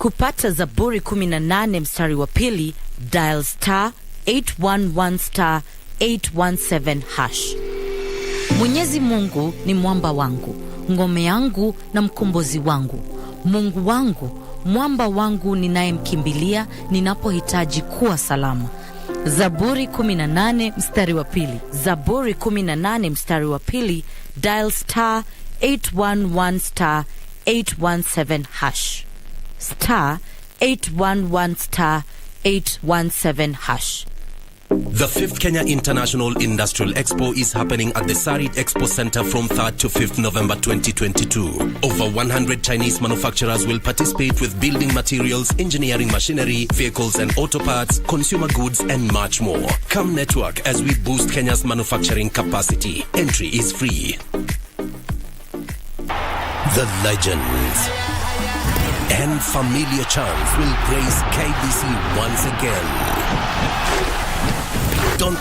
Kupata Zaburi 18 mstari wa pili, dial *811*817#. Mwenyezi Mungu ni mwamba wangu, ngome yangu na mkombozi wangu. Mungu wangu, mwamba wangu ninayemkimbilia ninapohitaji kuwa salama. Zaburi 18 mstari wa pili. Zaburi 18 mstari wa pili, dial *811*817#. *811*817#. The 5th Kenya International Industrial Expo is happening at the Sarit Expo Center from 3rd to 5th November 2022. Over 100 Chinese manufacturers will participate with building materials, engineering machinery, vehicles and auto parts, consumer goods and much more. Come network as we boost Kenya's manufacturing capacity. Entry is free. The legends and familiar charms will grace KBC once again. Don't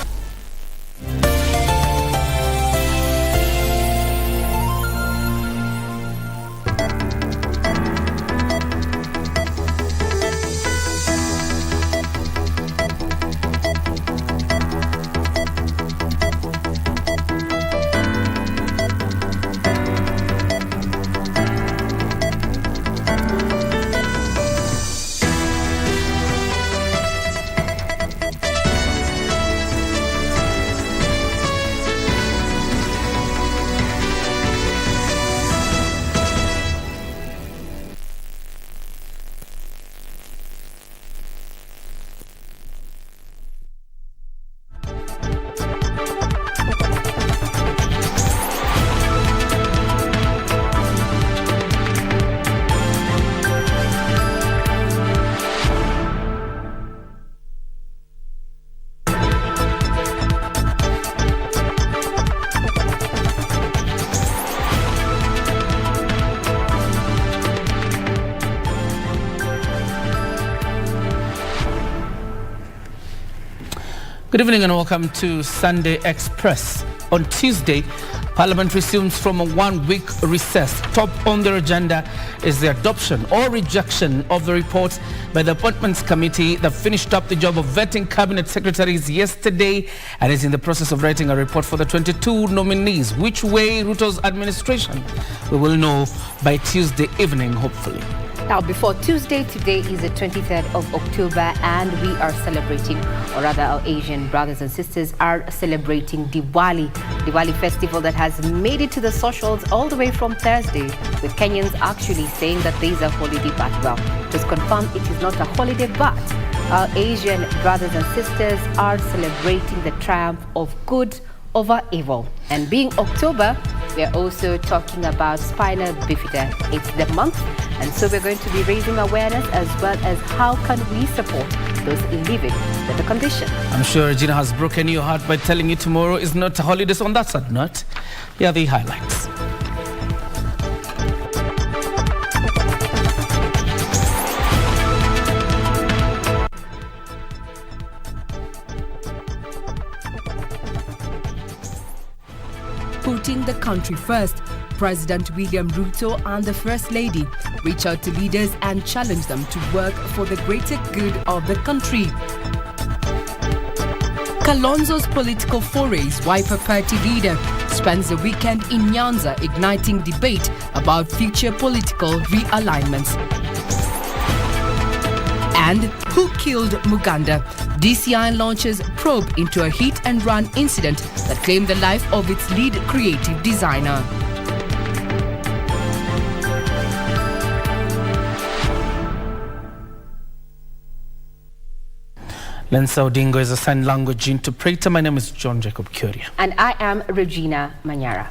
Good evening and welcome to Sunday Express. On Tuesday, Parliament resumes from a one-week recess. Top on their agenda is the adoption or rejection of the report by the Appointments Committee that finished up the job of vetting cabinet secretaries yesterday and is in the process of writing a report for the 22 nominees. Which way Ruto's administration? We will know by Tuesday evening, hopefully. Now, before Tuesday, today is the 23rd of October and we are celebrating, or rather our Asian brothers and sisters are celebrating Diwali festival that has made it to the socials all the way from Thursday, with Kenyans actually saying that there is a holiday, but well, just confirm it is not a holiday, but our Asian brothers and sisters are celebrating the triumph of good over evil. And being October, we are also talking about Spina Bifida. It's the month, and so we're going to be raising awareness as well as how can we support those living with the condition. I'm sure Regina has broken your heart by telling you tomorrow is not a holiday. So on that sad note, here are the highlights. Putting the country first, President William Ruto and the First Lady reach out to leaders and challenge them to work for the greater good of the country. Kalonzo's political forays Wiper Party leader spends the weekend in Nyanza igniting debate about future political realignments. And who killed Muganda? DCI launches probe into a hit-and-run incident that claimed the life of its lead creative designer. Lensa Odingo is a sign language interpreter. My name is John Jacob Kuria. And I am Regina Manyara.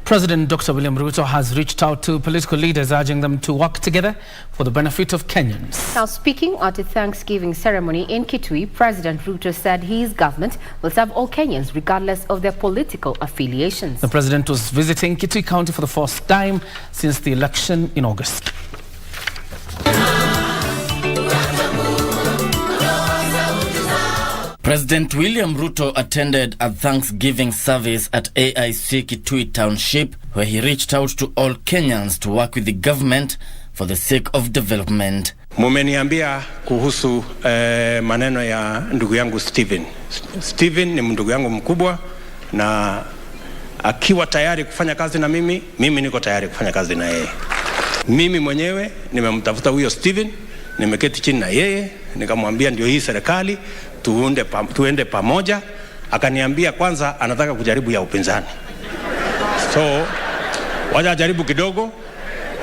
President Dr. William Ruto has reached out to political leaders, urging them to work together for the benefit of Kenyans. Now, speaking at a Thanksgiving ceremony in Kitui, President Ruto said his government will serve all Kenyans regardless of their political affiliations. The president was visiting Kitui County for the first time since the election in August. President William Ruto attended a Thanksgiving service at AIC Kitui Township, where he reached out to all Kenyans to work with the government for the sake of development. Mumeniambia kuhusu maneno ya ndugu yangu Steven. Steven ni ndugu yangu mkubwa, na akiwa tayari kufanya kazi na mimi niko tayari kufanya kazi na yeye. Mimi mwenyewe nimemtafuta huyo Steven, nimeketi chini na yeye, nikamwambia ndio hii serikali tuende pamoja. Akaniambia kwanza anataka kujaribu ya upinzani. So wacha jaribu kidogo,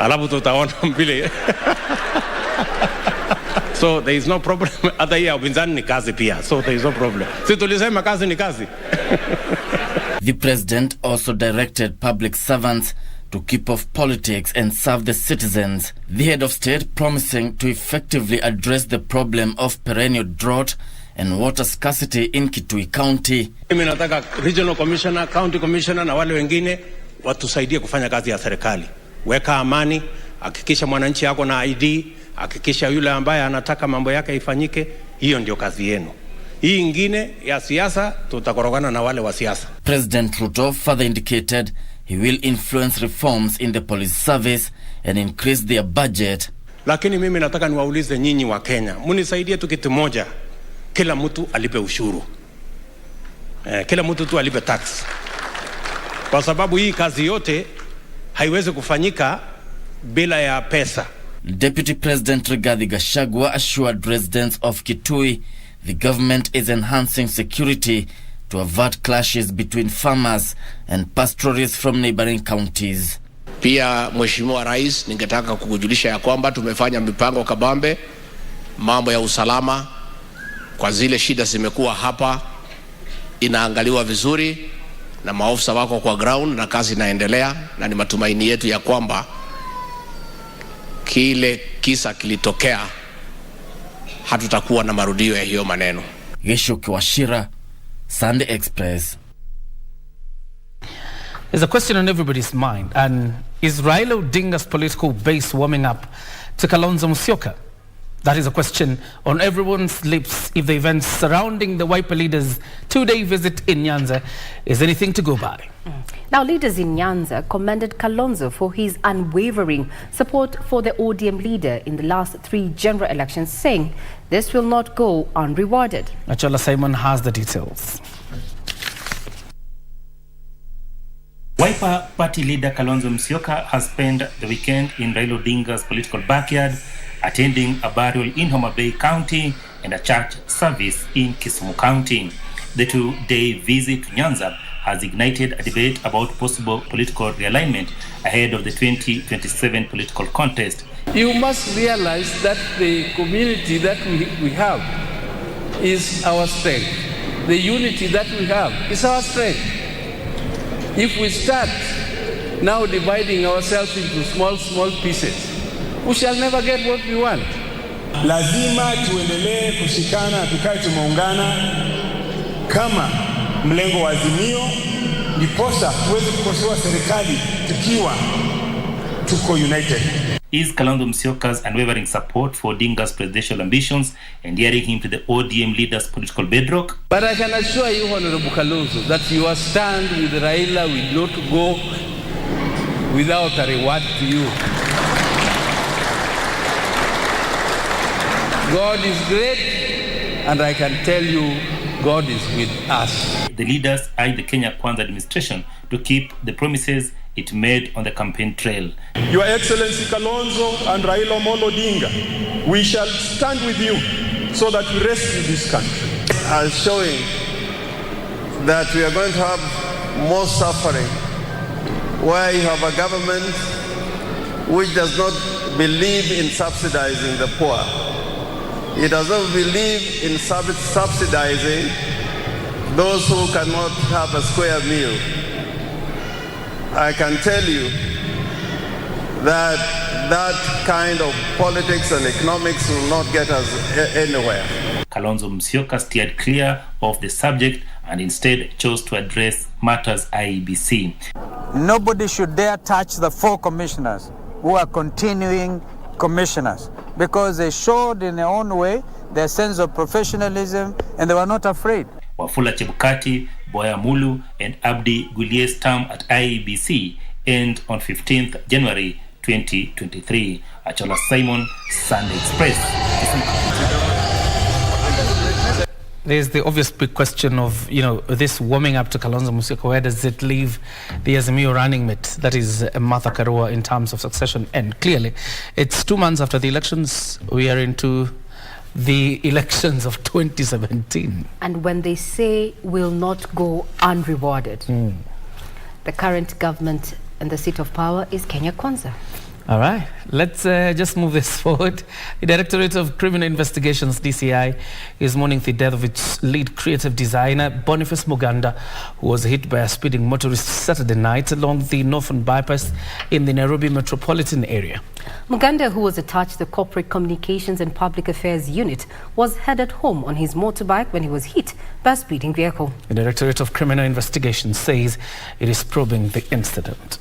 alafu tutaona vile. So there is no problem. Hata hii ya upinzani ni kazi pia. So there is no problem. Si tulisema kazi ni kazi. The president also directed public servants to keep off politics and serve the citizens. The head of state promising to effectively address the problem of perennial drought and water scarcity in Kitui County. Mimi nataka regional commissioner, county commissioner na wale wengine watusaidie kufanya kazi ya serikali. Weka amani, hakikisha mwananchi yako na ID, hakikisha yule ambaye anataka mambo yake ifanyike. Hiyo ndio kazi yenu. Hii ingine ya siasa tutakorogana na wale wa siasa. President Ruto further indicated he will influence reforms in the police service and increase their budget. Lakini mimi nataka niwaulize nyinyi wa Kenya, munisaidie tu kitu moja. Kila mtu alipe ushuru. Kila mtu tu alipe tax. Kwa sababu hii kazi yote haiwezi kufanyika bila ya pesa. Deputy President Rigathi Gachagua assured residents of Kitui the government is enhancing security to avert clashes between farmers and pastoralists from neighboring counties. Pia Mheshimiwa Rais, ningetaka kukujulisha ya kwamba tumefanya mipango kabambe, mambo ya usalama kwa zile shida zimekuwa hapa inaangaliwa vizuri na maofisa wako kwa ground na kazi inaendelea, na ni matumaini yetu ya kwamba kile kisa kilitokea hatutakuwa na marudio ya hiyo maneno. Gesho Washira, Sunday Express. There's a question on everybody's mind, and is Raila Odinga's political base warming up to Kalonzo Musyoka? That is a question on everyone's lips if the events surrounding the Wiper leaders' two-day visit in Nyanza is anything to go by. Now, leaders in Nyanza commended Kalonzo for his unwavering support for the ODM leader in the last 3 general elections, saying this will not go unrewarded. Achola Simon has the details. Wiper Party leader Kalonzo Musyoka has spent the weekend in Raila Odinga's political backyard, attending a burial in Homa Bay County and a church service in Kisumu County. The 2-day visit to Nyanza has ignited a debate about possible political realignment ahead of the 2027 political contest. You must realize that the community that we have is our strength. The unity that we have is our strength. If we start now dividing ourselves into small pieces, we shall never get what we want. Lazima tuendelee kushikana, tukae tumeungana kama mlengo wa Azimio, ndiposa tuweze kukosoa serikali tukiwa tuko united. Is Kalonzo Musyoka's unwavering support for Odinga's presidential ambitions endearing him to the ODM leader's political bedrock? But I can assure you, Honorable Kalonzo, that your stand with Raila will not go without a reward to you. God is great, and I can tell you, God is with us. The leaders urge the Kenya Kwanzaa administration to keep the promises it made on the campaign trail. Your Excellency Kalonzo and Raila Amolo Odinga, we shall stand with you so that we rescue this country. As showing that we are going to have more suffering, where you have a government which does not believe in subsidizing the poor. It does not believe in subsidizing those who cannot have a square meal. I can tell you that that kind of politics and economics will not get us anywhere. Kalonzo Musyoka steered clear of the subject and instead chose to address matters IEBC. Nobody should dare touch the 4 commissioners who are continuing commissioners, because they showed in their own way their sense of professionalism and they were not afraid. Wafula Chebukati, Boya Mulu and Abdi Gulie's term at IEBC end on 15th January 2023. Achola Simon, Sunday Express. There's the obvious big question of, this warming up to Kalonzo Musyoka. Where does it leave the Azimio running mate, that is Martha Karua, in terms of succession? And clearly, it's 2 months after the elections. We are into the elections of 2017. And when they say will not go unrewarded, the current government and the seat of power is Kenya Kwanza. All right, let's just move this forward. The Directorate of Criminal Investigations, DCI, is mourning the death of its lead creative designer, Boniface Muganda, who was hit by a speeding motorist Saturday night along the Northern Bypass in the Nairobi metropolitan area. Muganda, who was attached to the Corporate Communications and Public Affairs Unit, was headed home on his motorbike when he was hit by a speeding vehicle. The Directorate of Criminal Investigations says it is probing the incident.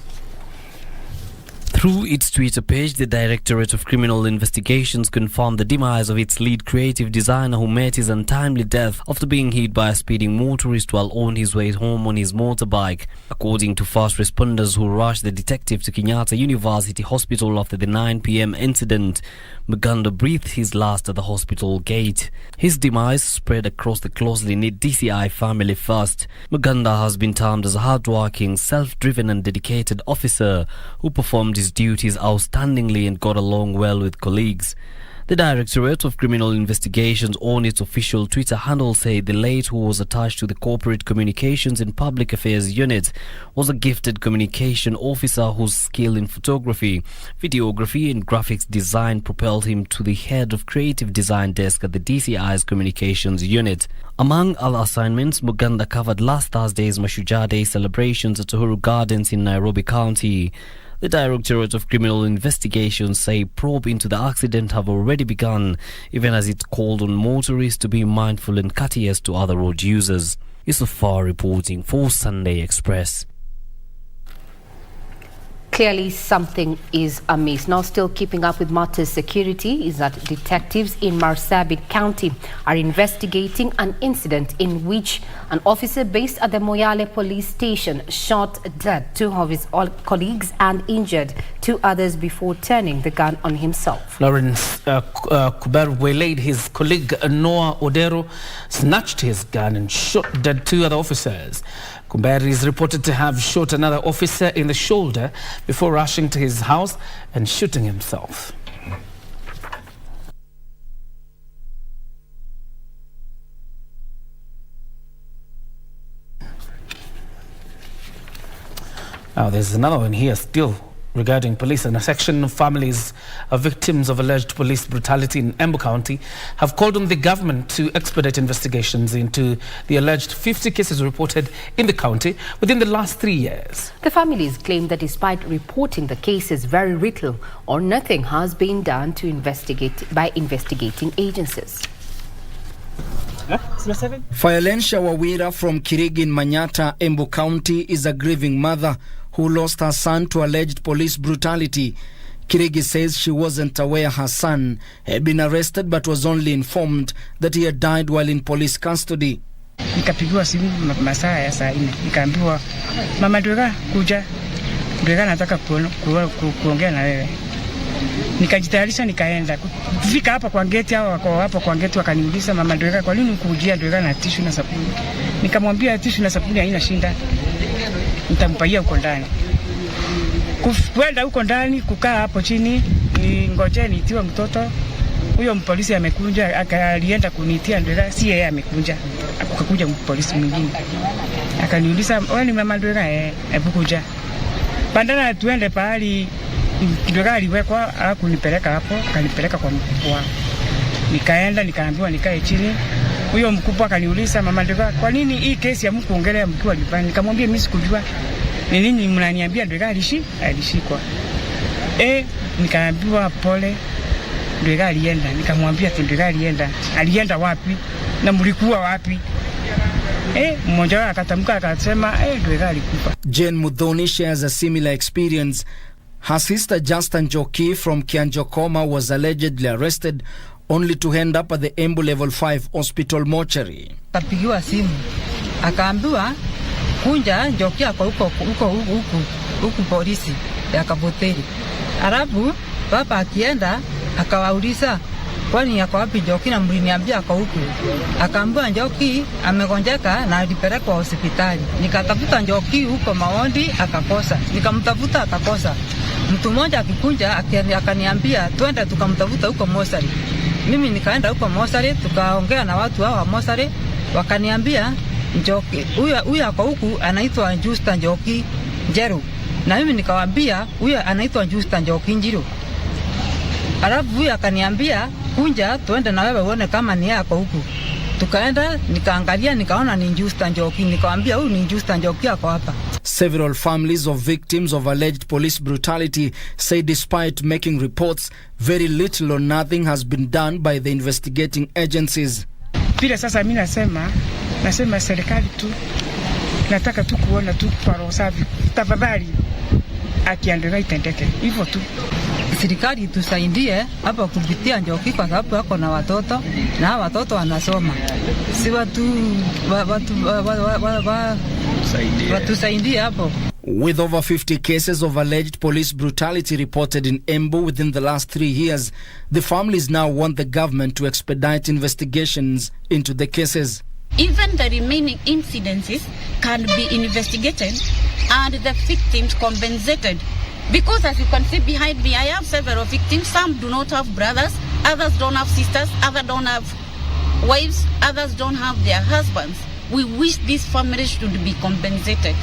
Through its Twitter page, the Directorate of Criminal Investigations confirmed the demise of its lead creative designer, who met his untimely death after being hit by a speeding motorist while on his way home on his motorbike. According to first responders who rushed the detective to Kenyatta University Hospital after the 9 p.m. incident, Muganda breathed his last at the hospital gate. His demise spread across the closely knit DCI family first. Muganda has been termed as a hard-working, self-driven and dedicated officer who performed his duties outstandingly and got along well with colleagues. The Directorate of Criminal Investigations on its official Twitter handle said the late, who was attached to the Corporate Communications and Public Affairs Unit, was a gifted communication officer whose skill in photography, videography and graphics design propelled him to the head of creative design desk at the DCI's Communications Unit. Among other assignments, Muganda covered last Thursday's Mashujaa Day celebrations at Uhuru Gardens in Nairobi County. The Directorate of Criminal Investigations say probe into the accident have already begun, even as it called on motorists to be mindful and courteous to other road users. Yusufar reporting for Sunday Express. Clearly something is amiss. Now, still keeping up with matters security is that detectives in Marsabit County are investigating an incident in which an officer based at the Moyale police station shot dead 2 of his colleagues and injured 2 others before turning the gun on himself. Lawrence Kuber waylaid his colleague Noah Odero, snatched his gun and shot dead 2 other officers. Kumberi is reported to have shot another officer in the shoulder before rushing to his house and shooting himself. Now there's another one here still regarding police, and a section of families of victims of alleged police brutality in Embu County have called on the government to expedite investigations into the alleged 50 cases reported in the county within the last 3 years. The families claim that despite reporting the cases, very little or nothing has been done to investigate by investigating agencies. Violensha Wawira from Kirigi in Manyata, Embu County, is a grieving mother who lost her son to alleged police brutality. Kirigi says she wasn't aware her son had been arrested but was only informed that he had died while in police custody. Nikapigiwa simu masaa ya saa 4, nikaambiwa mama Dwega kuja, Dwega nataka kuongea na wewe. Nikajitayarisha nikaenda. Kufika hapa kwa gate, hao wako hapo kwa gate wakaniuliza mama Dwega, kwa nini ukujia Dwega na tishu na sabuni? Nikamwambia tishu na sabuni haina shinda, nitampaia huko ndani. Kwenda huko ndani, kukaa hapo chini, ngoje niitiwe mtoto. Huyo mpolisi amekuja, akalienda kuniitia Dwega, si yeye amekuja. Akakuja mpolisi mwingine. Akaniuliza, "Wewe ni mama Dwega?" Hebu kuja. Bandana tuende pahali Dwega aliwekwa, hakunipeleka hapo, akanipeleka kwa mkubwa. Nikaenda nikaambiwa nikae chini. Huyo mkubwa akaniuliza, mama Dwega, kwa nini hii kesi ya mkuongelea mkiwa nyumbani? Nikamwambia mimi sikujua. Ni nini mnaniambia Dwega alishikwa? Nikaambiwa pole, Dwega alienda. Nikamwambia Dwega alienda wapi? Na mlikuwa wapi? Mmoja wao akatamka akasema Dwega alikufa. Jane Mudhoni shares a similar experience. Her sister Justin Joki from Kianjokoma was allegedly arrested only to end up at the Embu Level 5 Hospital mortuary. Kapigiwa simu, akaambiwa kunja Joki ako huku polisi ya Kaboteri. Arabu Papa akienda akawauliza kwani yako wapi Njoki, na mliniambia ako huku. Akaambiwa Njoki amegonjeka na alipelekwa hospitali. Nikatafuta Njoki huko Maondi akakosa. Nikamtafuta akakosa. Mtu mmoja akikunja akaniambia twende tukamtafuta huko Mosari. Mimi nikaenda huko Mosari, tukaongea na watu hao wa Mosari, wakaniambia Njoki huyu ako huku anaitwa Justa Njoki Njeru. Na mimi nikawaambia huyu anaitwa Justa Njoki Njiru. Alafu huyu akaniambia kunja tuende na wewe uone kama ni yako huku. Tukaenda nikaangalia nikaona ni Justa Njoki, nikawaambia huyu ni Justa Njoki ako hapa. Several families of victims of alleged police brutality say despite making reports, very little or nothing has been done by the investigating agencies. Vile sasa mimi nasema serikali tu, nataka tu kuona tu kwa roho safi, tafadhali akiendelea itendeke hivyo tu. Serikali tusaidie hapa kupitia Njoki kwa sababu wako na watoto na watoto wanasoma. Si watusaidie hapo. With over 50 cases of alleged police brutality reported in Embu within the last 3 years, the families now want the government to expedite investigations into the cases. Even the remaining incidences can be investigated and the victims compensated. Because as you can see behind me, I have several victims. Some do not have brothers, others don't have sisters, others don't have wives, others don't have their husbands. We wish these families should be compensated.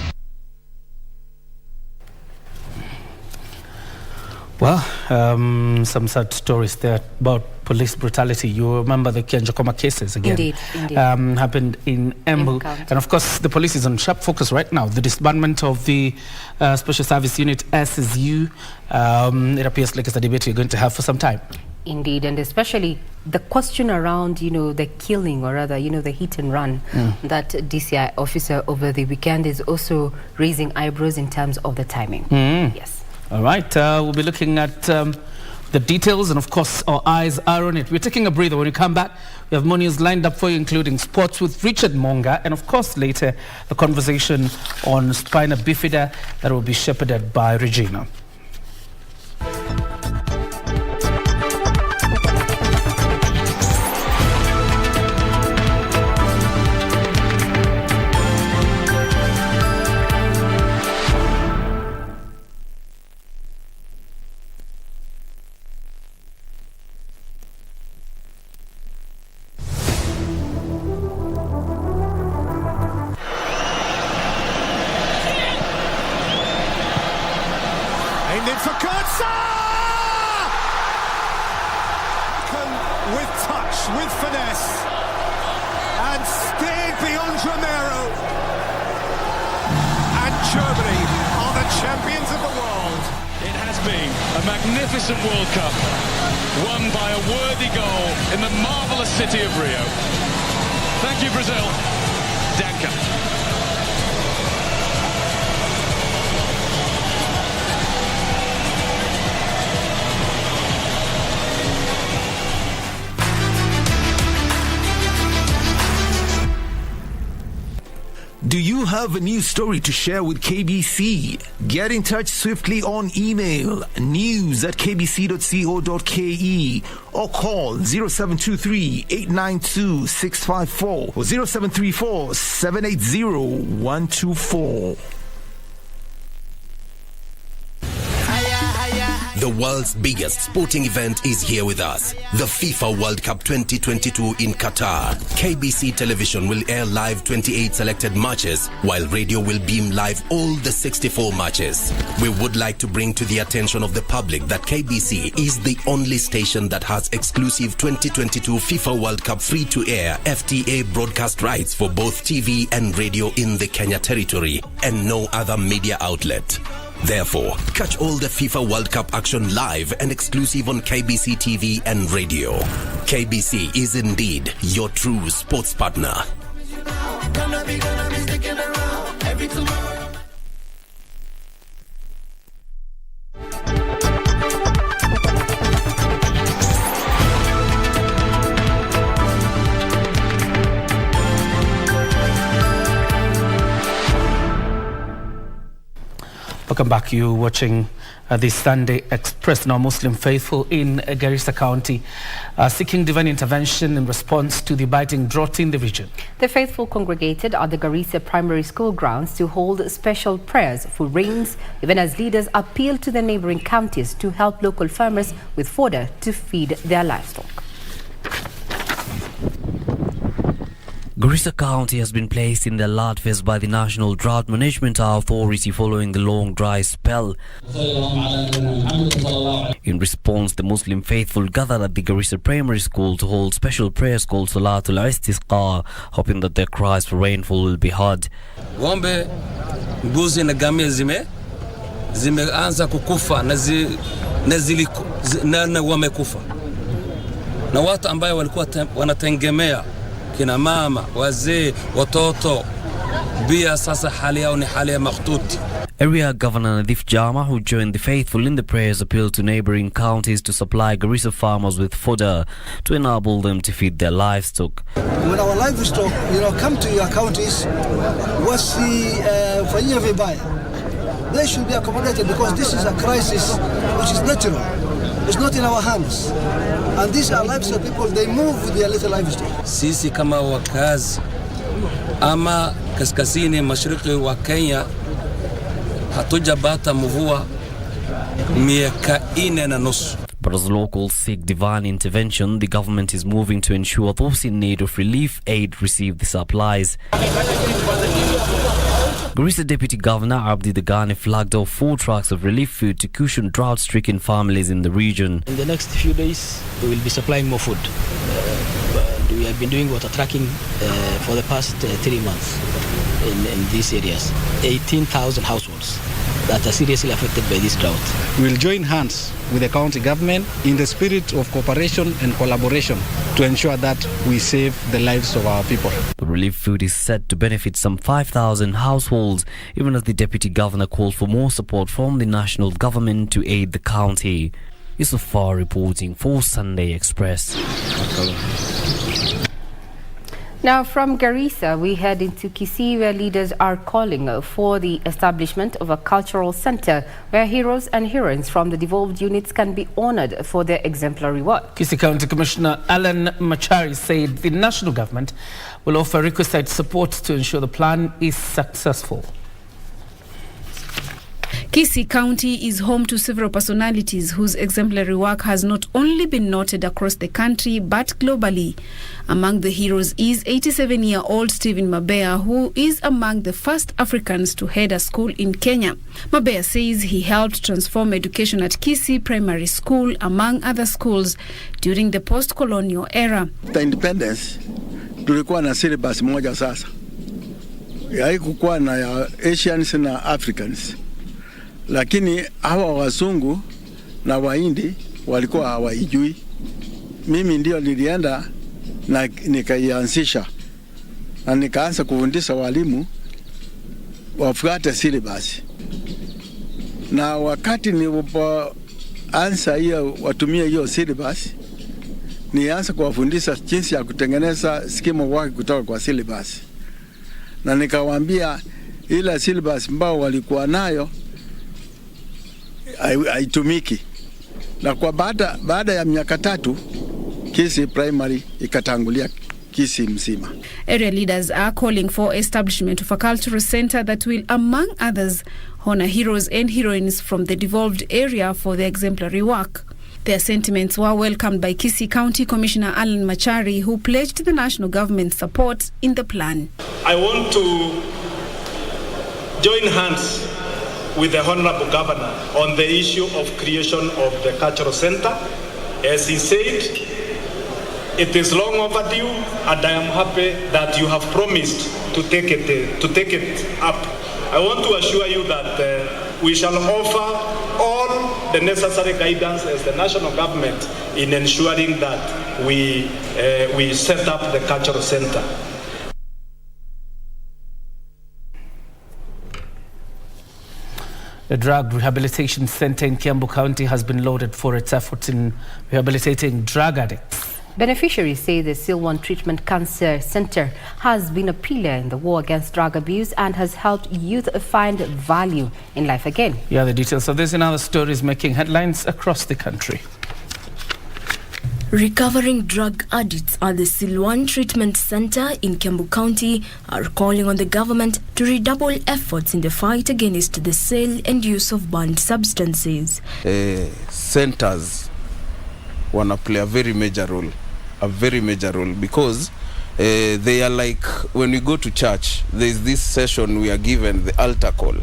Well, some sad stories there about police brutality. You remember the Kianjakoma cases again? Indeed. Happened in Embu. And of course, the police is on sharp focus right now. The disbandment of the Special Service Unit SSU, it appears like it's a debate we're going to have for some time. Indeed, and especially the question around, the killing, or rather, the hit and run that DCI officer over the weekend is also raising eyebrows in terms of the timing. Yes. All right, we'll be looking at the details, and of course our eyes are on it. We're taking a breather. When we come back, we have more news lined up for you, including sports with Richard Monga, and of course later the conversation on Spina Bifida that will be shepherded by Regina. With finesse and speared beyond Romero, and Germany are the champions of the world. It has been a magnificent World Cup, won by a worthy goal in the marvellous city of Rio. Thank you, Brazil. Danke. Do you have a news story to share with KBC? Get in touch swiftly on email news@kbc.co.ke or call 0723-892-654 or 0734-780-124. The world's biggest sporting event is here with us. The FIFA World Cup 2022 in Qatar. KBC Television will air live 28 selected matches, while radio will beam live all the 64 matches. We would like to bring to the attention of the public that KBC is the only station that has exclusive 2022 FIFA World Cup free-to-air FTA broadcast rights for both TV and radio in the Kenya territory, and no other media outlet. Therefore, catch all the FIFA World Cup action live and exclusive on KBC TV and radio. KBC is indeed your true sports partner. Welcome back. You watching the Sunday Express. Now, Muslim faithful in Garissa County seeking divine intervention in response to the biting drought in the region. The faithful congregated at the Garissa Primary School grounds to hold special prayers for rains, even as leaders appeal to the neighboring counties to help local farmers with fodder to feed their livestock. Garissa County has been placed in the alert phase by the National Drought Management Authority following the long dry spell. In response, the Muslim faithful gathered at the Garissa Primary School to hold special prayers called Salatul Istisqa, hoping that their cries for rainfall will be heard. Ng'ombe, mbuzi na ngamia zimeanza kukufa na wamekufa. Na watu ambayo walikuwa wanategemea kina mama, wazee, watoto, bia sasa hali yao ni hali ya makhtuti. Area Governor Nadif Jama, who joined the faithful in the prayers, appealed to neighboring counties to supply Garissa farmers with fodder to enable them to feed their livestock. When our livestock, come to your counties, wasifanyia vibaya. They should be accommodated because this is a crisis which is natural. It's not in our hands. And these are livestock people, they move with their little livestock. Sisi kama wakazi ama kaskazini mashariki wa Kenya hatujapata mvua miaka 4.5. But as locals seek divine intervention, the government is moving to ensure those in need of relief aid receive the supplies. Garissa Deputy Governor Abdi Dagane flagged off 4 trucks of relief food to cushion drought-stricken families in the region. In the next few days, we will be supplying more food. We have been doing water tracking for the past 3 months in these areas. 18,000 households that are seriously affected by this drought. We will join hands with the county government in the spirit of cooperation and collaboration to ensure that we save the lives of our people. The relief food is set to benefit some 5,000 households, even as the Deputy Governor called for more support from the national government to aid the county. Yusufar reporting for Sunday Express. Now from Garissa, we head into Kisii, where leaders are calling for the establishment of a cultural center where heroes and heroines from the devolved units can be honored for their exemplary work. Kisii County Commissioner Alan Machari said the national government will offer requisite support to ensure the plan is successful. Kisii County is home to several personalities whose exemplary work has not only been noted across the country but globally. Among the heroes is 87-year-old Stephen Mabea, who is among the first Africans to head a school in Kenya. Mabea says he helped transform education at Kisii Primary School, among other schools, during the post-colonial era. The independence, tulikuwa na syllabus moja sasa. Haikukuwa na ya Asians na Africans. Lakini hawa wazungu na Wahindi walikuwa hawaijui. Mimi ndio nilienda na nikaianzisha na nikaanza kufundisha walimu wafuate syllabus. Na wakati nilipoanza hiyo watumie hiyo syllabus, nianza kuwafundisha jinsi ya kutengeneza scheme of work kutoka kwa syllabus. Na nikawaambia ile syllabus ambao walikuwa nayo haitumiki. Na kwa baada ya miaka 3 Kisii Primary ikatangulia Kisii mzima. Area leaders are calling for establishment of a cultural center that will, among others, honor heroes and heroines from the devolved area for their exemplary work. Their sentiments were welcomed by Kisii County Commissioner Alan Machari, who pledged the national government support in the plan. I want to join hands with the Honorable Governor on the issue of creation of the cultural center. As he said, it is long overdue, and I am happy that you have promised to take it up. I want to assure you that we shall offer all the necessary guidance as the national government in ensuring that we set up the cultural center. The Drug Rehabilitation Center in Campbell County has been lauded for its efforts in rehabilitating drug addicts. Beneficiaries say the Silwan Treatment Cancer Center has been a pillar in the war against drug abuse and has helped youth find value in life again. Yeah, the details of this and other stories making headlines across the country. Recovering drug addicts at the Silwan Treatment Center in Campbell County are calling on the government to redouble efforts in the fight against the sale and use of banned substances. Centers wanna play a very major role because they are like when we go to church, there's this session we are given, the altar call.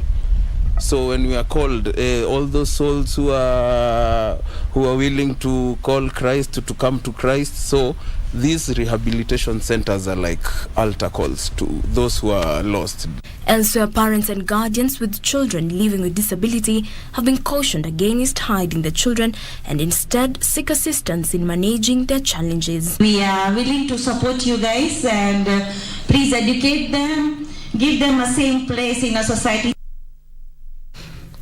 So when we are called, all those souls who are willing to call Christ to come to Christ, so these rehabilitation centers are like altar calls to those who are lost. Elsewhere, parents and guardians with children living with disability have been cautioned against hiding their children and instead seek assistance in managing their challenges. We are willing to support you guys and please educate them, give them a same place in a society.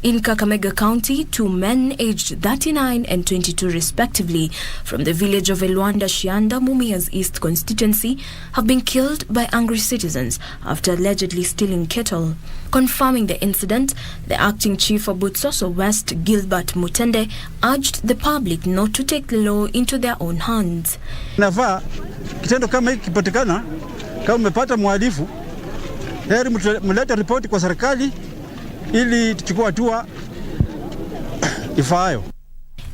In Kakamega County, 2 men aged 39 and 22 respectively from the village of Elwanda Shianda, Mumia's East constituency, have been killed by angry citizens after allegedly stealing cattle. Confirming the incident, the acting chief of Butsoso West, Gilbert Mutende, urged the public not to take the law into their own hands. Nafaa kitendo kama hiki kipatikana, kama umepata mhalifu, heri mlete ripoti kwa serikali ili tuchukue hatua ifaayo.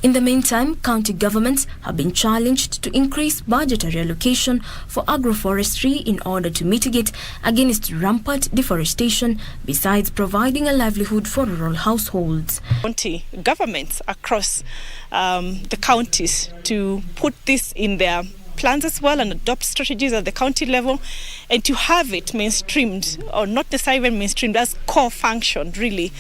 In the meantime, county governments have been challenged to increase budgetary allocation for agroforestry in order to mitigate against rampant deforestation, besides providing a livelihood for rural households. County governments across the counties to put this in their plans as well and adopt strategies at the county level and to have it mainstreamed, or not necessarily mainstreamed, as core function really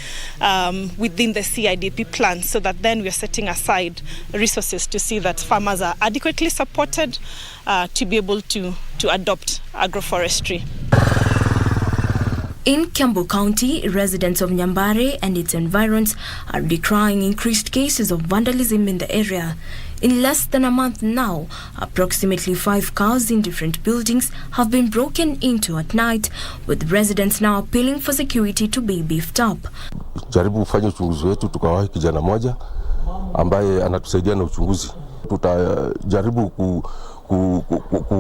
within the CIDP plan, so that then we are setting aside resources to see that farmers are adequately supported to be able to adopt agroforestry. In Campbell County, residents of Nyambare and its environs are decrying increased cases of vandalism in the area. In less than a month now, approximately 5 cars in different buildings have been broken into at night, with residents now appealing for security to be beefed up. Jaribu kufanya uchunguzi wetu, tukawahi kijana moja ambaye anatusaidia na uchunguzi. Tutajaribu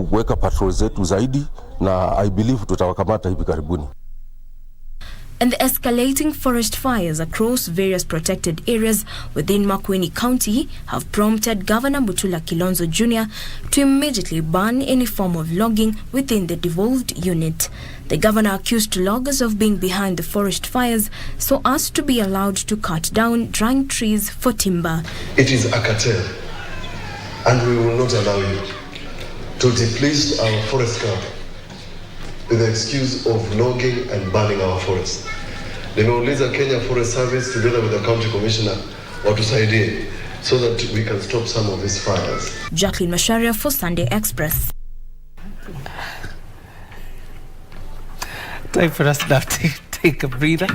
kuweka patrol zetu zaidi na I believe tutawakamata hivi karibuni. And the escalating forest fires across various protected areas within Makueni County have prompted Governor Mutula Kilonzo Jr. to immediately ban any form of logging within the devolved unit. The governor accused loggers of being behind the forest fires so as to be allowed to cut down drying trees for timber. It is a cartel, and we will not allow you to deplete our forest cover with the excuse of logging and burning our forests. Nimeuliza Kenya Forest Service together with the county commissioner watusaidie so that we can stop some of these fires. Jacqueline Masharia for Sunday Express. Time for us now to take a breather.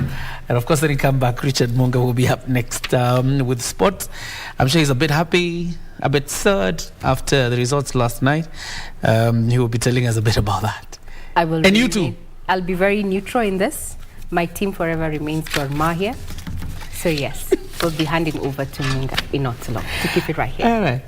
And of course, when we come back, Richard Munga will be up next with sports. I'm sure he's a bit happy, a bit sad after the results last night. He will be telling us a bit about that. I will. And you too. I'll be very neutral in this. My team forever remains Gor Mahia. So yes, we'll be handing over to Munga in not so long to keep it right here. All right.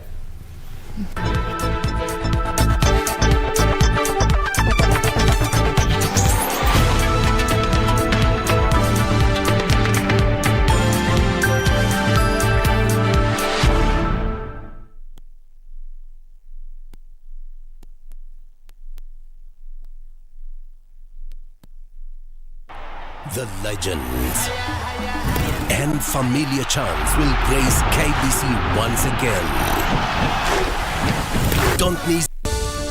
The legends and familiar chants will grace KBC once again. Don't miss.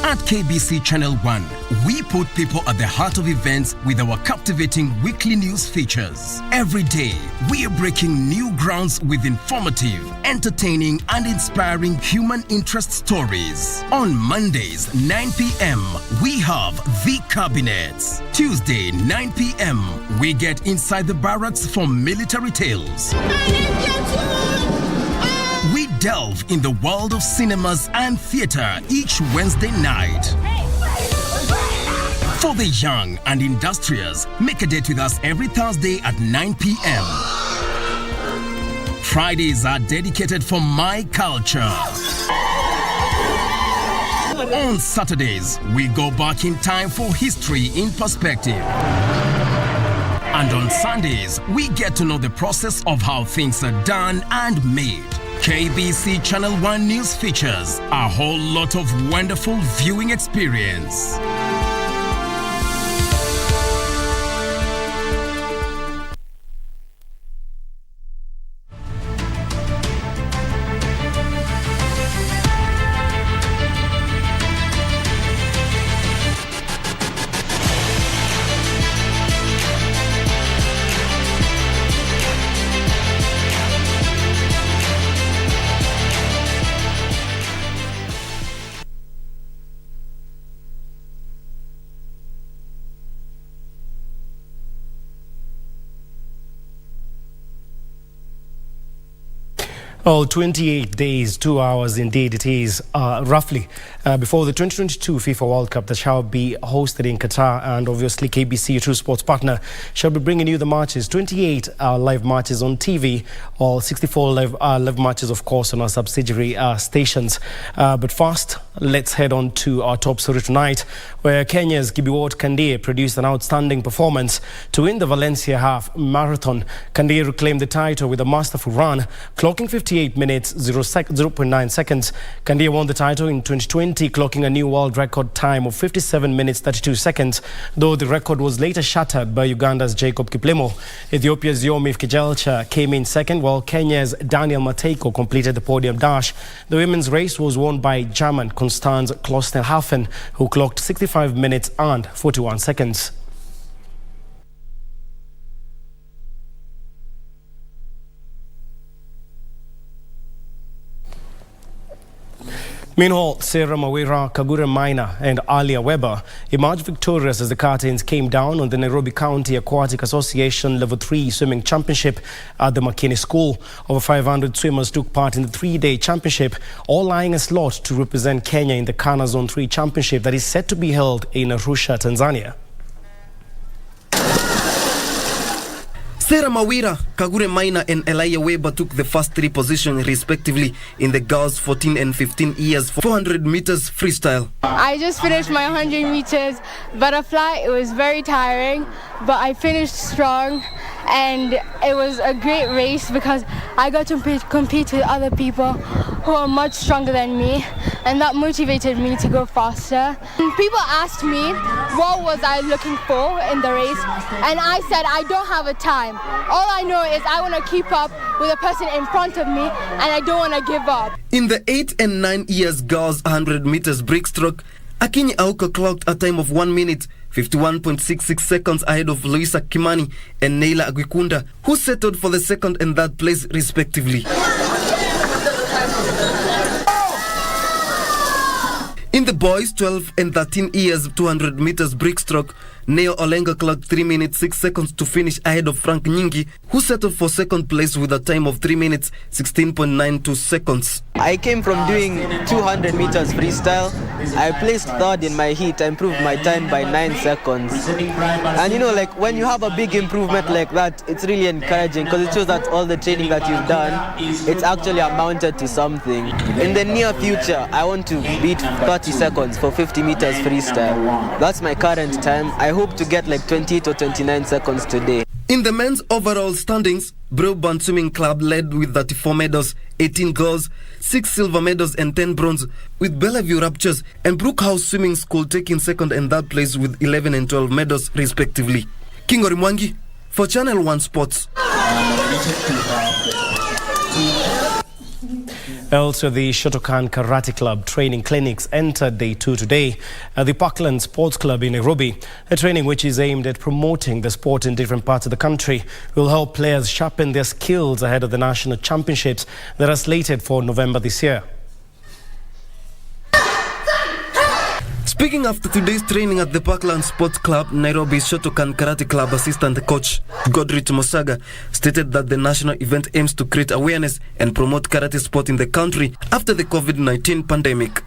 At KBC Channel 1, we put people at the heart of events with our captivating weekly news features. Every day, we are breaking new grounds with informative, entertaining, and inspiring human interest stories. On Mondays, 9 p.m., we have The Cabinets. Tuesday, 9 p.m., we get inside the barracks for military tales. We delve in the world of cinemas and theatre each Wednesday night. For the young and industrious, make a date with us every Thursday at 9 p.m. Fridays are dedicated for my culture. On Saturdays, we go back in time for history in perspective. And on Sundays, we get to know the process of how things are done and made. KBC Channel 1 News features a whole lot of wonderful viewing experience. Well, 28 days, 2 hours indeed it is, roughly, before the 2022 FIFA World Cup that shall be hosted in Qatar. And obviously KBC, your true sports partner, shall be bringing you the matches. 28 live matches on TV, or 64 live matches, of course, on our subsidiary stations. But first, let's head on to our top story tonight, where Kenya's Kibiwot Kandie produced an outstanding performance to win the Valencia half marathon. Kandie reclaimed the title with a masterful run, clocking 58 minutes 0.9 seconds. Kandie won the title in 2020, clocking a new world record time of 57 minutes 32 seconds, though the record was later shattered by Uganda's Jacob Kiplimo. Ethiopia's Yomif Kijelcha came in second, while Kenya's Daniel Mateiko completed the podium dash. The women's race was won by German Constanze Klosterhalfen, who clocked 65 minutes and 41 seconds. Meanwhile, Sarah Mawira, Kagure Maina and Alia Weber emerged victorious as the curtains came down on the Nairobi County Aquatic Association Level 3 Swimming Championship at the Makini School. Over 500 swimmers took part in the three-day championship, all eyeing a slot to represent Kenya in the Kana Zone 3 Championship that is set to be held in Arusha, Tanzania. Sarah Mawira, Kagure Maina and Elia Weber took the first three positions respectively in the girls 14 and 15 years 400 meters freestyle. I just finished my 100 meters butterfly. It was very tiring, but I finished strong and it was a great race because I got to compete with other people who are much stronger than me, and that motivated me to go faster. People asked me what was I looking for in the race, and I said I don't have a time. All I know is I want to keep up with the person in front of me, and I don't want to give up. In the 8 and 9 years girls 100 meters breaststroke, Akinyi Auka clocked a time of 1 minute 51.66 seconds ahead of Luisa Kimani and Neila Agwikunda, who settled for the second and third place respectively. In the boys 12 and 13 years 200 meters breaststroke, Neo Olenga clocked 3 minutes 6 seconds to finish ahead of Frank Nyingi, who settled for second place with a time of 3 minutes 16.92 seconds. I came from doing 200 meters freestyle. I placed third in my heat. I improved my time by 9 seconds. And you know, like when you have a big improvement like that, it's really encouraging because it shows that all the training that you've done, it's actually amounted to something. In the near future, I want to beat 30 seconds for 50 meters freestyle. That's my current time. I hope to get like 20 to 29 seconds today. In the men's overall standings, Broadband Swimming Club led with 34 medals, 18 golds, 6 silver medals and 10 bronze, with Bellevue Raptures and Brookhouse Swimming School taking second and third place with 11 and 12 medals respectively. Kingori Mwangi for Channel 1 Sports. Also, the Shotokan Karate Club training clinics entered day 2 today at the Parkland Sports Club in Nairobi. A training which is aimed at promoting the sport in different parts of the country will help players sharpen their skills ahead of the national championships that are slated for November this year. Speaking after today's training at the Parkland Sports Club, Nairobi's Shotokan Karate Club assistant coach Godrich Mosaga stated that the national event aims to create awareness and promote karate sport in the country after the COVID-19 pandemic.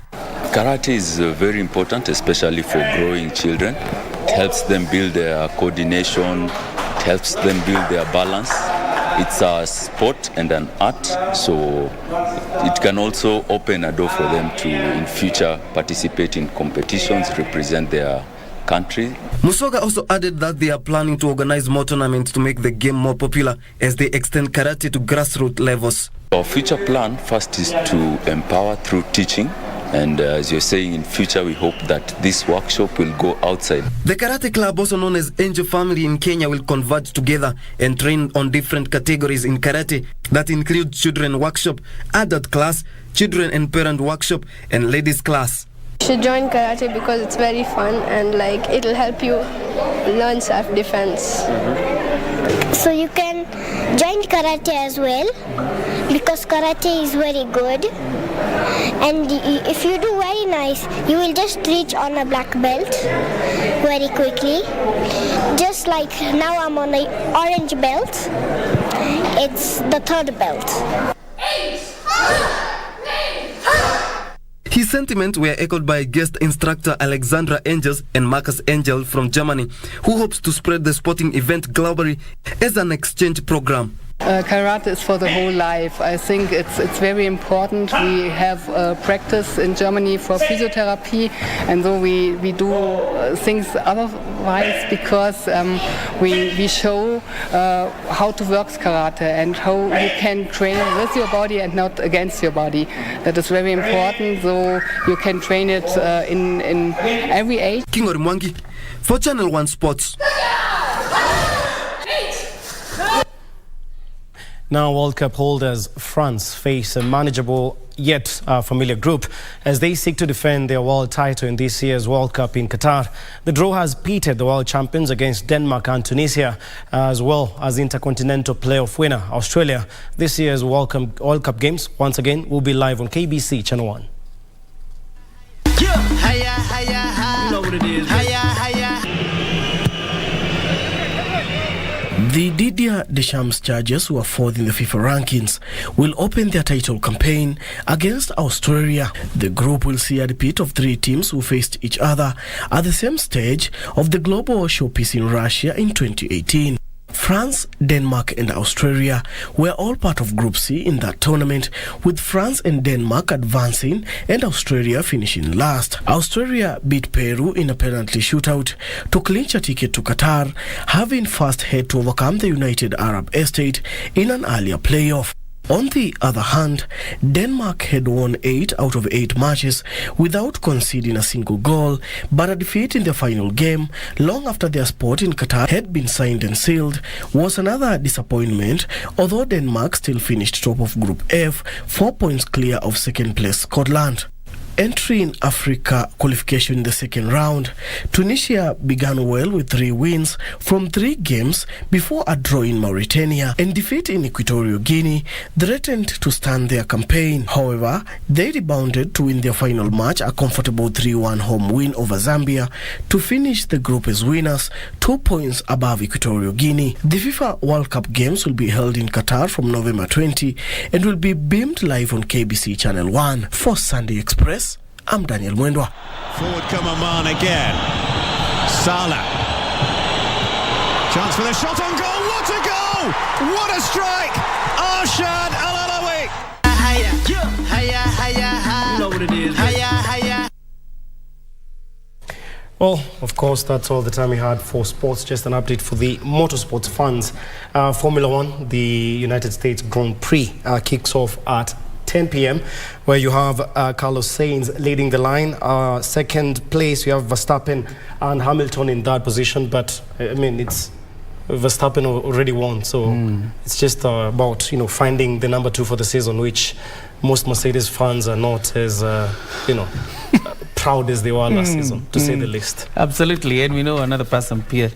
Karate is very important, especially for growing children. It helps them build their coordination, it helps them build their balance. It's a sport and an art, so it can also open a door for them to, in future, participate in competitions, represent their country. Musoga also added that they are planning to organize more tournaments to make the game more popular as they extend karate to grassroots levels. Our future plan first is to empower through teaching. And as you're saying, in future, we hope that this workshop will go outside. The Karate Club, also known as Angel Family in Kenya, will converge together and train on different categories in karate that include children workshop, adult class, children and parent workshop, and ladies class. You should join karate because it's very fun and it'll help you learn self-defense. So you can join karate as well because karate is very good. And if you do very nice, you will just reach on a black belt very quickly. Just like now I'm on an orange belt. It's the third belt. His sentiments were echoed by guest instructor Alexandra Angels and Marcus Angel from Germany, who hopes to spread the sporting event globally as an exchange program. Karate is for the whole life. I think it's very important. We have practice in Germany for physiotherapy, and so we do things otherwise because we show how to work karate and how you can train with your body and not against your body. That is very important, so you can train it in every age. King Orimwangi for Channel 1 Sports. Now, World Cup holders France face a manageable yet familiar group as they seek to defend their world title in this year's World Cup in Qatar. The draw has pitted the world champions against Denmark and Tunisia, as well as intercontinental playoff winner Australia. This year's World Cup games, once again, will be live on KBC Channel 1. You know what it is. The Didier Deschamps Chargers, who are fourth in the FIFA rankings, will open their title campaign against Australia. The group will see a repeat of three teams who faced each other at the same stage of the global showpiece in Russia in 2018. France, Denmark and Australia were all part of Group C in that tournament, with France and Denmark advancing and Australia finishing last. Australia beat Peru in a penalty shootout to clinch a ticket to Qatar, having first had to overcome the United Arab Estate in an earlier playoff. On the other hand, Denmark had won 8 out of 8 matches without conceding a single goal, but a defeat in their final game, long after their spot in Qatar had been signed and sealed, was another disappointment, although Denmark still finished top of Group F, 4 points clear of second place Scotland. Entering Africa qualification in the second round, Tunisia began well with 3 wins from 3 games before a draw in Mauritania and defeat in Equatorial Guinea threatened to stand their campaign. However, they rebounded to win their final match, a comfortable 3-1 home win over Zambia, to finish the group as winners, 2 points above Equatorial Guinea. The FIFA World Cup games will be held in Qatar from November 20 and will be beamed live on KBC Channel 1. For Sunday Express, I'm Daniel Mwendwa. Forward come Oman again. Salah. Chance for the shot on goal. What a goal! What a strike! Arshad Al-Alawi. You know what it is. Well, of course, that's all the time we had for sports. Just an update for the motorsports fans. Formula One, the United States Grand Prix, kicks off at 10 p.m. where you have Carlos Sainz leading the line. Second place, you have Verstappen and Hamilton in that position. But, I mean, it's Verstappen already won. So it's just about, finding the number 2 for the season, which most Mercedes fans are not as, proud as they were last season, to say the least. Absolutely, and we know another person, Pierre,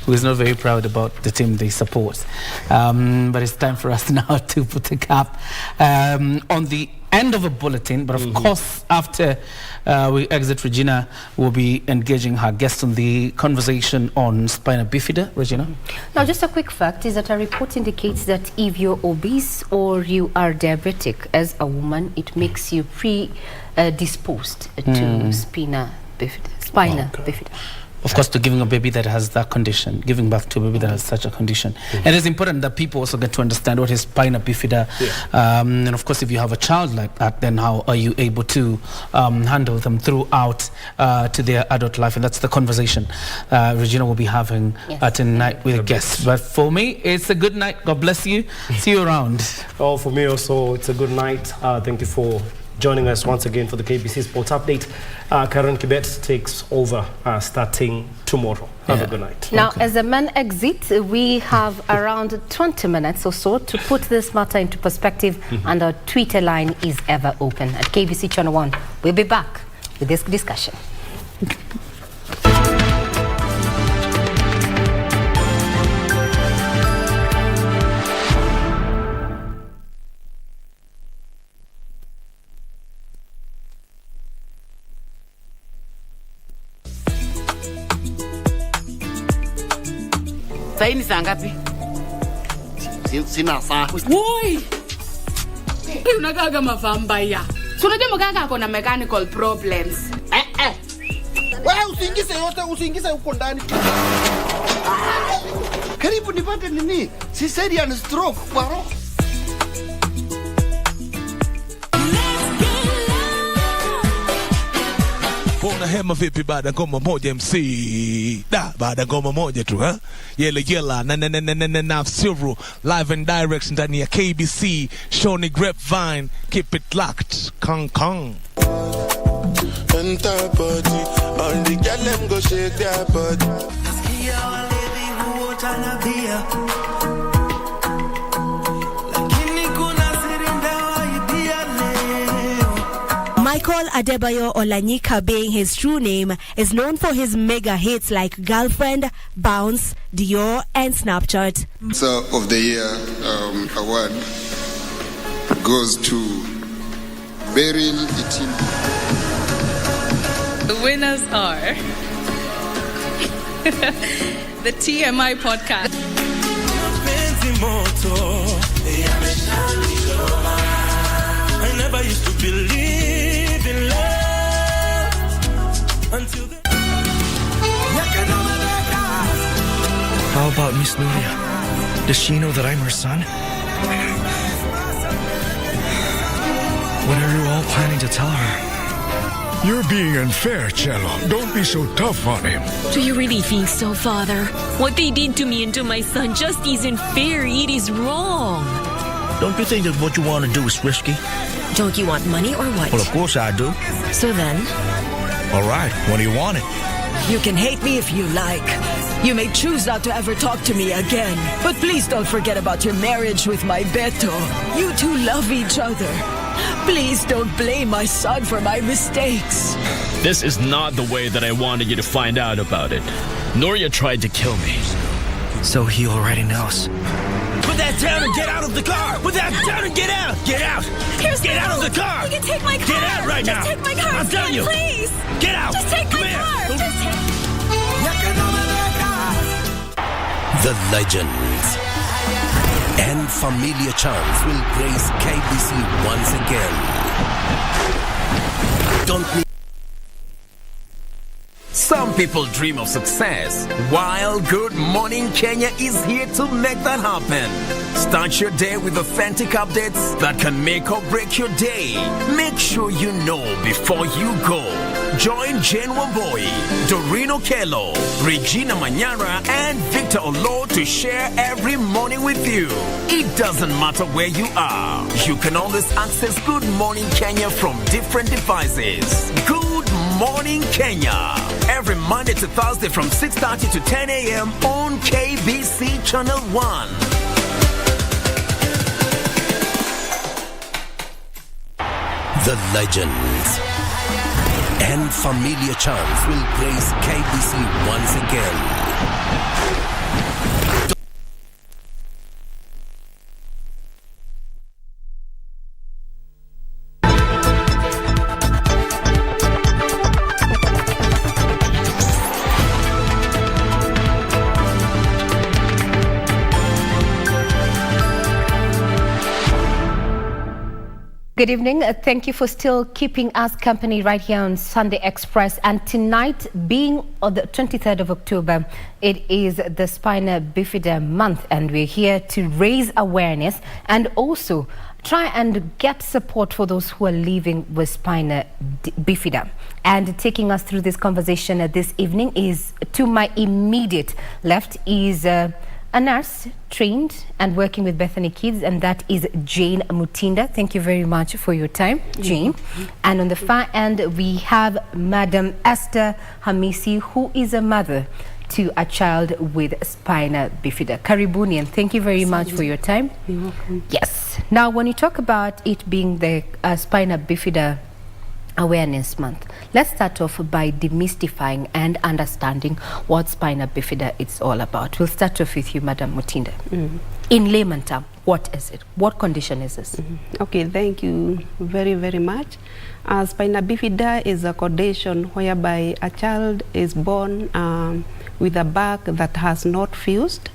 who is not very proud about the team they support. But it's time for us now to put the cap on the end of a bulletin, but of course, after we exit, Regina will be engaging her guest on the conversation on Spina Bifida. Regina? Now, just a quick fact is that a report indicates that if you're obese or you are diabetic as a woman, it makes you predisposed to Spina Bifida. Of course, to giving a baby that has that condition, giving birth to a baby that has such a condition. And it's important that people also get to understand what is Spina Bifida. And of course, if you have a child like that, then how are you able to handle them throughout to their adult life? And that's the conversation Regina will be having tonight with a guest. But for me, it's a good night. God bless you. See you around. Oh, for me also, it's a good night. Thank you for joining us once again for the KBC Sports Update. Karen Kibet takes over starting tomorrow. Have a good night. Now, as the men exit, we have around 20 minutes or so to put this matter into perspective, and our Twitter line is ever open at KBC Channel 1. We'll be back with this discussion. Saini saa ngapi? Sina saa. Woi! Hii unagaga mafambaya. Si unajua mganga ako na mechanical problems. Wewe usiingize huko ndani. Karibu nipate nini? Si serious stroke kwa roho. Una hema vipi baada ngoma moja MC baada ngoma moja tu yela na Silver live and direct ndani ya KBC Shoni Grapevine. Keep it locked. Kong enter body on the girl them go shake their body. Michael Adebayo Olanyika, being his true name, is known for his mega hits like Girlfriend, Bounce, Dior, and Snapchat. So of the year award goes to Beryl Itin. The winners are the TMI podcast. I never used to believe in love until the... How about Miss Nuria? Does she know that I'm her son? When are you all planning to tell her? You're being unfair, Cello. Don't be so tough on him. Do you really think so, Father? What they did to me and to my son just isn't fair. It is wrong. Don't you think that what you want to do is risky? Don't you want money or what? Well, of course I do. So then? All right, what do you want it? You can hate me if you like. You may choose not to ever talk to me again. But please don't forget about your marriage with my Beto. You two love each other. Please don't blame my son for my mistakes. This is not the way that I wanted you to find out about it. Nuria tried to kill me. So he already knows. Put that down and get out of the car! Put that down and get out! Get out! Get out of the car! You can take my car! Get out right now! Just take my car! I'm telling you! Please! Get out! Just take my car! Just take... The legends and familiar charms will grace KBC once again. Don't need. Some people dream of success, while Good Morning Kenya is here to make that happen. Start your day with authentic updates that can make or break your day. Make sure you know before you go. Join Jane Wamboi, Doreen Okello, Regina Manyara, and Victor Olo to share every morning with you. It doesn't matter where you are. You can always access Good Morning Kenya from different devices. Good Morning Kenya. Every Monday to Thursday from 6:30 to 10 a.m. on KBC Channel 1. The legends and familiar charms will grace KBC once again. Good evening. Thank you for still keeping us company right here on Sunday Express. And tonight, being on the 23rd of October, it is the Spina Bifida month, and we're here to raise awareness and also try and get support for those who are living with Spina Bifida. And taking us through this conversation this evening is, to my immediate left, is a nurse trained and working with Bethany Kids, and that is Jane Mutinda. Thank you very much for your time, Jane. And on the far end, we have Madam Esther Hamisi, who is a mother to a child with Spina Bifida. Karibuni, and thank you very much for your time. You're welcome. Yes. Now, when you talk about it being the Spina Bifida Awareness Month, let's start off by demystifying and understanding what Spina Bifida is all about. We'll start off with you, Madam Mutinda. In layman term, what is it? What condition is this? Okay, thank you very, very much. Spina Bifida is a condition whereby a child is born with a back that has not fused,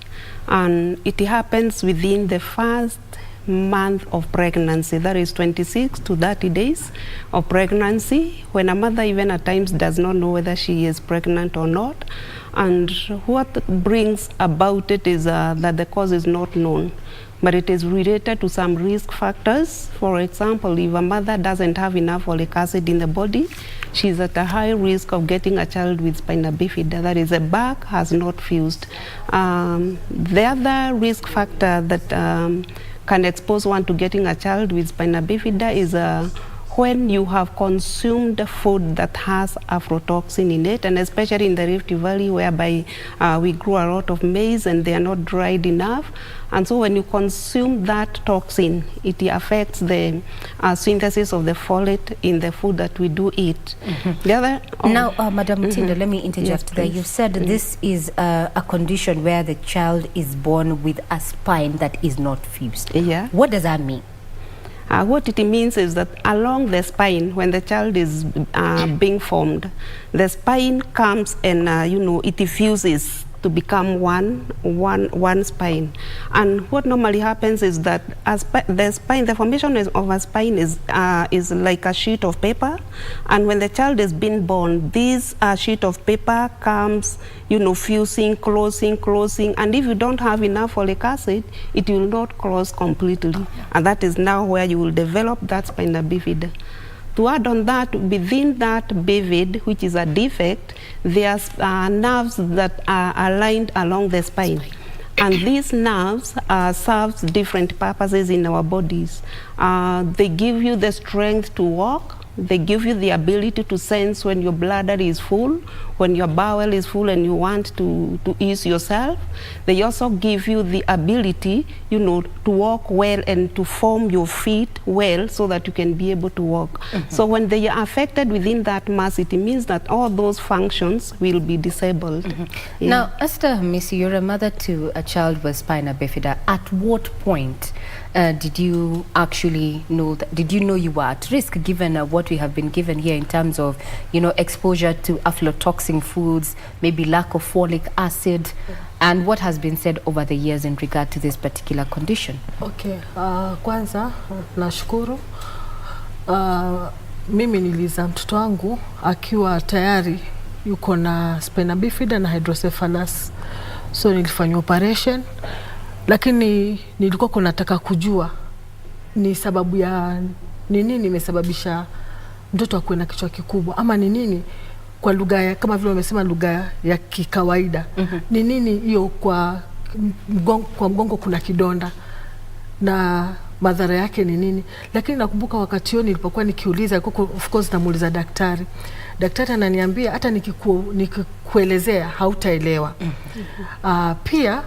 and it happens within the first month of pregnancy, that is 26 to 30 days of pregnancy, when a mother even at times does not know whether she is pregnant or not. And what brings about it is that the cause is not known, but it is related to some risk factors. For example, if a mother doesn't have enough folic acid in the body, she's at a high risk of getting a child with Spina Bifida, that is, the back has not fused. The other risk factor that can expose one to getting a child with Spina Bifida is when you have consumed food that has aflatoxin in it, and especially in the Rift Valley, whereby we grow a lot of maize and they are not dried enough. And so when you consume that toxin, it affects the synthesis of the folate in the food that we do eat. The other, now, Madam Mutinda, let me interject there. You said this is a condition where the child is born with a spine that is not fused. Yeah. What does that mean? What it means is that along the spine, when the child is being formed, the spine comes and it fuses to become one spine. And what normally happens is that the formation of a spine is like a sheet of paper, and when the child is being born, this sheet of paper comes fusing, closing, and if you don't have enough folic acid, it will not close completely, and that is now where you will develop that Spina Bifida. To add on that, within that bifid, which is a defect, there's nerves that are aligned along the spine. And these nerves serve different purposes in our bodies. They give you the strength to walk. They give you the ability to sense when your bladder is full, when your bowel is full and you want to ease yourself. They also give you the ability, to walk well and to form your feet well so that you can be able to walk. So when they are affected within that mass, it means that all those functions will be disabled. Now, Esther Missy, you're a mother to a child with Spina Bifida. At what point did you actually know that? Did you know you were at risk, given what we have been given here in terms of, exposure to aflatoxin foods, maybe lack of folic acid, and what has been said over the years in regard to this particular condition? Okay, kwanza nashukuru. Mimi nilizaa mtoto wangu akiwa tayari yuko na Spina Bifida na hydrocephalus, so nilifanya operation, lakini nilikuwa kunataka kujua ni sababu ya nini imesababisha mtoto akuwe na kichwa kikubwa, ama ni nini kwa lugha kama vile wamesema lugha ya kikawaida. Ni nini hiyo kwa mgongo kuna kidonda na madhara yake ni nini? Lakini nakumbuka wakati huo nilipokuwa nikiuliza, of course namuuliza daktari. Daktari ananiambia hata nikikuelezea hautaelewa. Pia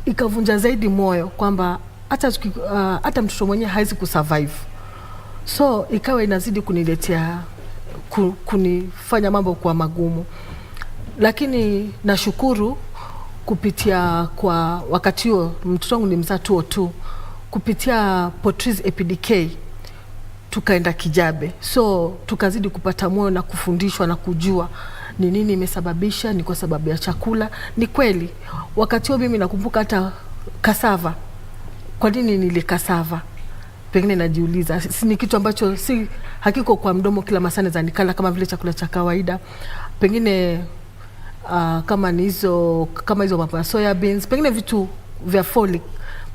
ikavunja zaidi moyo kwamba hata mtoto mwenyewe hawezi kusurvive. So ikawa inazidi kuniletea kunifanya mambo kwa magumu. Lakini nashukuru kupitia kwa wakati huo mtoto wangu ni mzaa 2002, kupitia Prix EPDK tukaenda Kijabe. So tukazidi kupata moyo na kufundishwa na kujua ni nini imesababisha, ni kwa sababu ya chakula. Ni kweli wakati huo mimi nakumbuka hata cassava. Kwa nini nilikasava? pengine najiuliza, ni kitu ambacho si hakiko kwa mdomo kila masaa naweza nikala kama vile chakula cha kawaida. Pengine kama hizo mapa soya beans, pengine vitu vya folic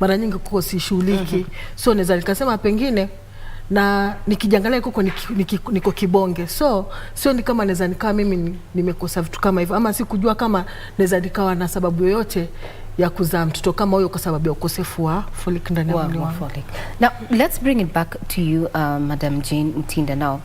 mara nyingi kuko sishughuliki. So naweza nikasema pengine na nikijangalia kuko niko kibonge. So sio ni kama naweza nikaa mimi nimekosa vitu kama hivyo, ama sikujua kama naweza nikawa na sababu yoyote ya kuzaa mtoto kama huyo kwa sababu ya ukosefu wa folic ndani ya mwili wangu. Now let's bring it back to you, Madam Jane Ntinda. Now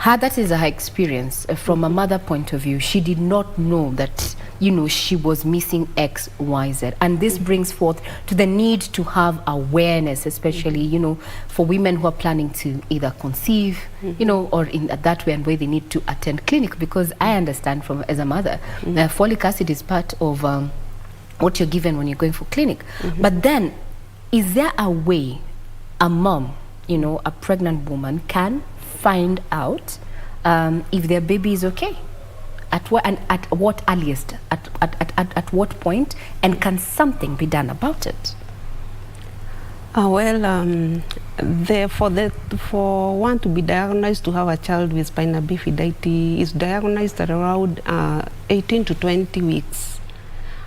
that is her experience from a mother point of view. She did not know that, you know, she was missing X, Y, Z, and this brings forth to the need to have awareness, especially, you know, for women who are planning to either conceive, you know, or in that way and where they need to attend clinic, because I understand from as a mother, folic acid is part of what you're given when you're going for clinic. But then, is there a way a mom, you know, a pregnant woman can find out if their baby is okay? At what earliest? At what point? And can something be done about it? For one to be diagnosed to have a child with spina bifida, it is diagnosed at around 18 to 20 weeks.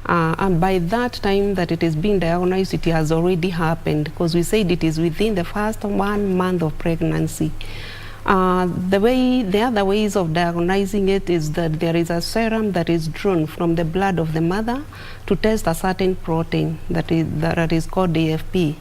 And by that time that it is being diagnosed, it has already happened, because we said it is within the first 1 month of pregnancy. The other ways of diagnosing it is that there is a serum that is drawn from the blood of the mother to test a certain protein that is called AFP.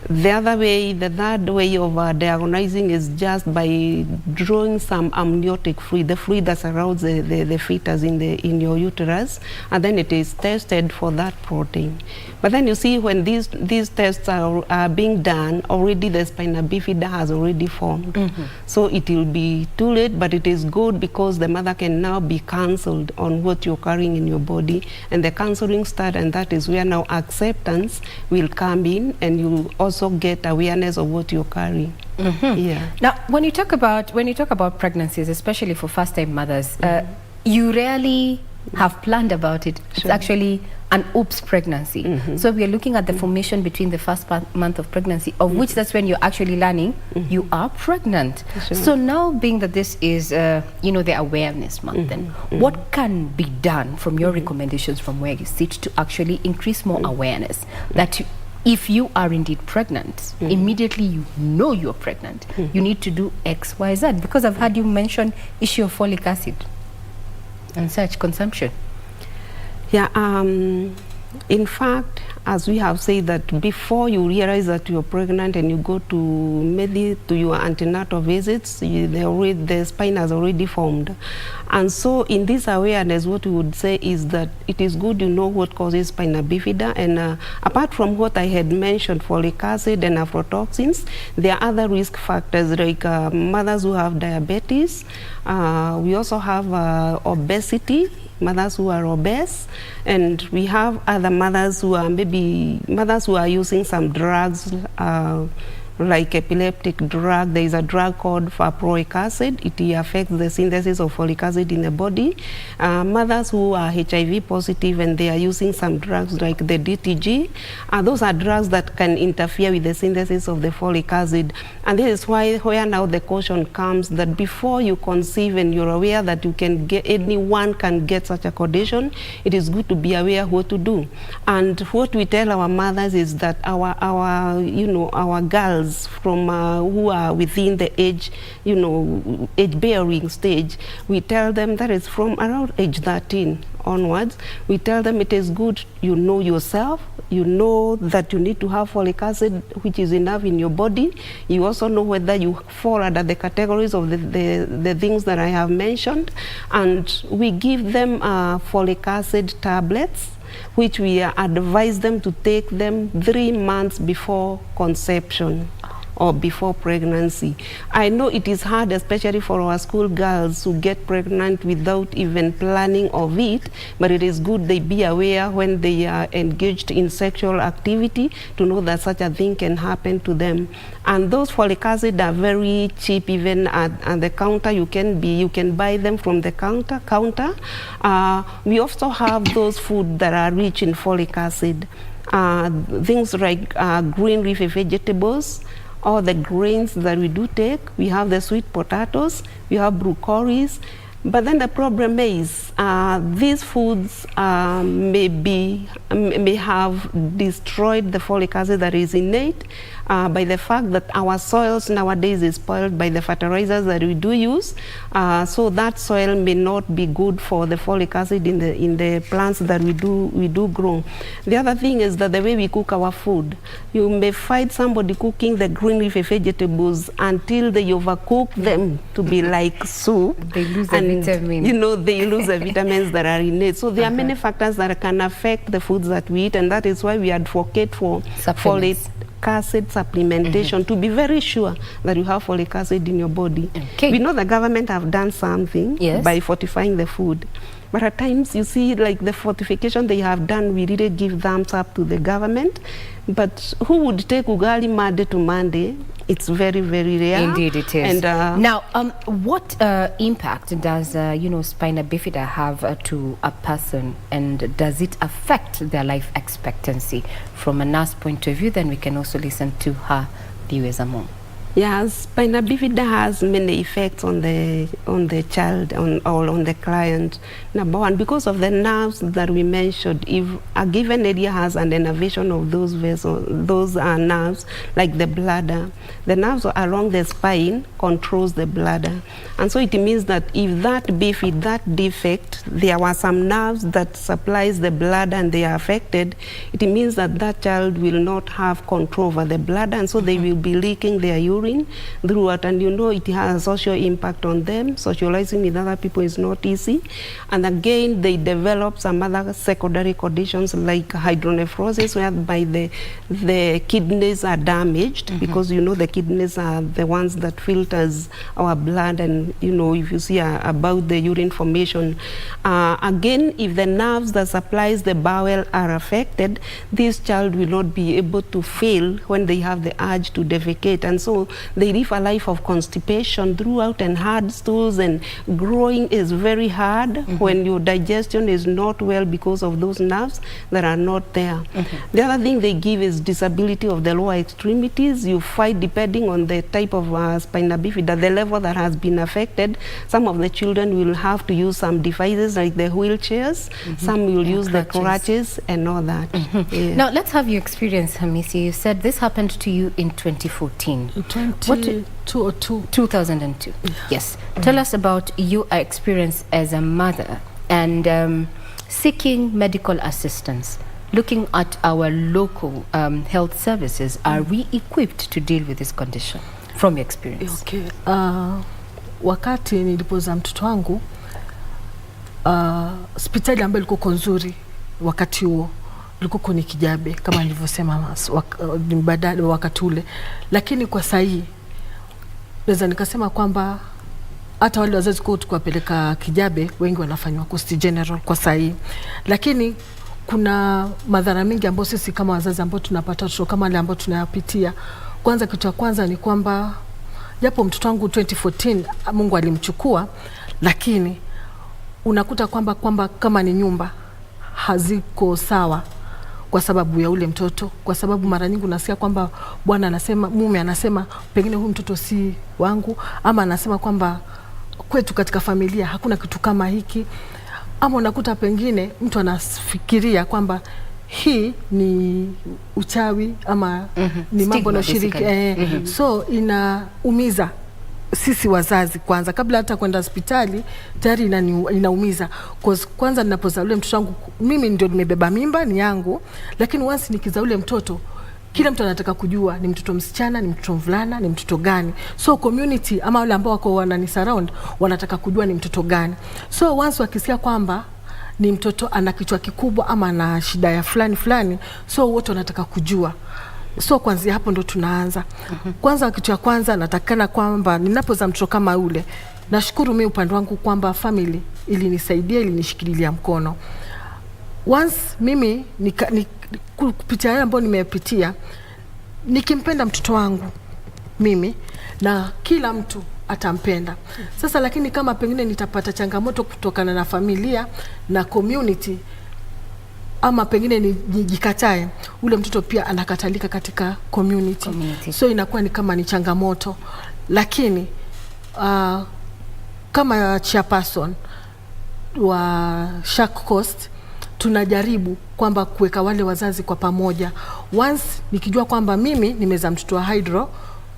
The third way of diagnosing is just by drawing some amniotic fluid, the fluid that surrounds the fetus in your uterus, and then it is tested for that protein. But then you see, when these tests are being done, already the spina bifida has already formed. So it will be too late, but it is good because the mother can now be counseled on what you're carrying in your body, and the counseling starts, and that is where now acceptance will come in, and you also get awareness of what you're carrying. Yeah. Now, when you talk about pregnancies, especially for first-time mothers, you rarely have planned about it. It's actually an oops pregnancy. So we are looking at the formation between the first month of pregnancy, of which that's when you're actually learning you are pregnant. So now, being that this is you know, the awareness month, then what can be done from your recommendations from where you sit to actually increase more awareness that if you are indeed pregnant, immediately you know you're pregnant, you need to do X, Y, Z? Because I've heard you mention issue of folic acid and such consumption. Yeah, in fact, as we have said, that before you realize that you're pregnant and you go to maybe to your antenatal visits, the spine has already formed. And so in this awareness, what we would say is that it is good you know what causes spina bifida. And apart from what I had mentioned, folic acid and aflatoxins, there are other risk factors like mothers who have diabetes. We also have obesity, mothers who are obese, and we have other mothers who are using some drugs like epileptic drug. There is a drug called valproic acid. It affects the synthesis of folic acid in the body. Mothers who are HIV positive and they are using some drugs like the DTG. Those are drugs that can interfere with the synthesis of the folic acid. And this is where now the caution comes that before you conceive and you're aware that anyone can get such a condition, it is good to be aware what to do. And what we tell our mothers is that our girls from who are within the age bearing stage, we tell them that is from around age 13 onwards. We tell them it is good you know yourself, you know that you need to have folic acid which is enough in your body. You also know whether you fall under the categories of the things that I have mentioned, and we give them folic acid tablets, which we advise them to take them 3 months before conception. or before pregnancy. I know it is hard, especially for our school girls who get pregnant without even planning of it, but it is good they be aware when they are engaged in sexual activity to know that such a thing can happen to them. And those folic acid are very cheap, even at the counter. You can buy them from the counter. We also have those food that are rich in folic acid. Things like green leafy vegetables, or the grains that we do take. We have the sweet potatoes, we have broccoli. But then the problem is these foods may have destroyed the folic acid that is innate by the fact that our soils nowadays is spoiled by the fertilizers that we do use. So that soil may not be good for the folic acid in the plants that we do grow. The other thing is that the way we cook our food, you may find somebody cooking the green leafy vegetables until they overcook them to be like soup. They lose the vitamins. You know, they lose the vitamins that are in it. So there are many factors that can affect the foods that we eat, and that is why we advocate for folic acid supplementation to be very sure that you have folic acid in your body. We know the government have done something by fortifying the food. But at times, you see, like the fortification they have done, we really give thumbs up to the government. But who would take ugali Monday to Monday? It's very, very rare. Indeed, it is. And, now, what impact does, Spina Bifida have to a person, and does it affect their life expectancy? From a nurse point of view, then we can also listen to her view as a mom. Yes, Spina Bifida has many effects on the child or on the client. Number one, because of the nerves that we mentioned, if a given area has an innervation of those vessels, those are nerves, like the bladder. The nerves along the spine controls the bladder. And so it means that if that defect, there were some nerves that supplies the bladder and they are affected, it means that that child will not have control over the bladder, and so they will be leaking their urine throughout, and it has a social impact on them. Socializing with other people is not easy, and again they develop some other secondary conditions like hydronephrosis, whereby the kidneys are damaged, because the kidneys are the ones that filters our blood, and if you see about the urine formation. Again, if the nerves that supplies the bowel are affected, this child will not be able to feel when they have the urge to defecate, and so they live a life of constipation throughout, and hard stools, and growing is very hard when your digestion is not well because of those nerves that are not there. The other thing they give is disability of the lower extremities. You find, depending on the type of Spina Bifida, the level that has been affected, some of the children will have to use some devices like the wheelchairs, some will use the crutches and all that. Now let's have your experience, Hamisi. You said this happened to you in 2014. 2002. Yes. Tell us about your experience as a mother and seeking medical assistance. Looking at our local health services, are we equipped to deal with this condition from your experience? Okay. Wakati nilipoza mtoto wangu, hospitali ambayo ilikuwa nzuri wakati huo ilikuwa ni Kijabe, kama nilivyosema wakati ule, lakini kwa sahii naweza nikasema kwamba hata wale wazazi kwa tukawapeleka Kijabe, wengi wanafanywa Coast General kwa sahii, lakini kuna madhara mengi ambayo sisi kama wazazi ambao tunapata watoto kama wale ambao tunayapitia. Kwanza, kitu cha kwanza ni kwamba japo mtoto wangu 2014 Mungu alimchukua, lakini unakuta kwamba kama ni nyumba haziko sawa kwa sababu ya ule mtoto, kwa sababu mara nyingi unasikia kwamba bwana anasema, mume anasema pengine huyu mtoto si wangu, ama anasema kwamba kwetu katika familia hakuna kitu kama hiki, ama unakuta pengine mtu anafikiria kwamba hii ni uchawi ama ni mambo na ushiriki. So inaumiza sisi wazazi kwanza, kabla hata kwenda hospitali tayari inaumiza. Kwanza ninapozaa ule mtoto wangu, mimi ndio nimebeba mimba, ni yangu, lakini once nikizaa ule mtoto, kila mtu anataka kujua ni mtoto msichana, ni mtoto mvulana, ni mtoto gani. So community ama wale ambao wako wanani surround wanataka kujua ni mtoto gani. So once wakisikia kwamba ni mtoto ana kichwa kikubwa ama ana shida ya fulani, so wote wanataka kujua. So kwanza hapo ndo tunaanza. Kwanza kitu ya kwanza natakana kwamba ninapozaa mtoto kama ule, nashukuru mimi upande wangu kwamba family ilinisaidia, ilinishikilia mkono. Once mimi kupitia yale ambayo nimepitia, nikimpenda mtoto wangu mimi na kila mtu atampenda. Sasa lakini kama pengine nitapata changamoto kutokana na familia na community, ama pengine nijikatae, ule mtoto pia anakatalika katika community. So inakuwa ni kama ni changamoto. Lakini kama chairperson wa Shark Coast, tunajaribu kwamba kuweka wale wazazi kwa pamoja. Once nikijua kwamba mimi nimezaa mtoto wa hydro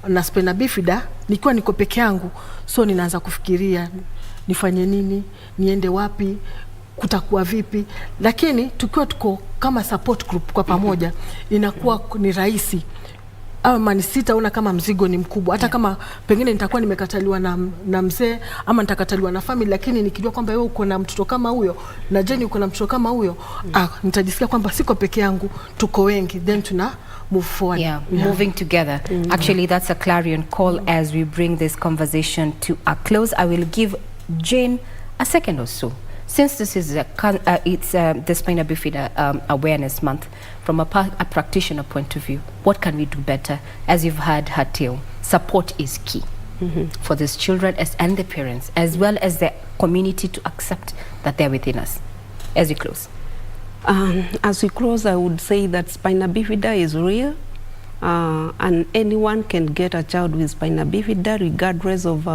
na Spina Bifida, nikiwa niko peke yangu, so ninaanza kufikiria nifanye nini, niende wapi, kutakuwa vipi. Lakini tukiwa tuko kama support group kwa pamoja, inakuwa ni rahisi. Ama nisitaona kama mzigo ni mkubwa. Hata kama pengine nitakuwa nimekataliwa na mzee ama nitakataliwa na family, lakini nikijua kwamba wewe uko na mtoto kama huyo na Jenny uko na mtoto kama huyo, nitajisikia kwamba siko peke yangu, tuko wengi, then tuna move forward. Moving together. Actually, that's a clarion call as we bring this conversation to a close. I will give Jane a second or so. Since this is the Spina Bifida Awareness Month, from a practitioner point of view, what can we do better? As you've heard her tale, support is key for these children and the parents, as well as the community to accept that they're within us. As we close. As we close, I would say that Spina Bifida is real. And anyone can get a child with Spina Bifida regardless of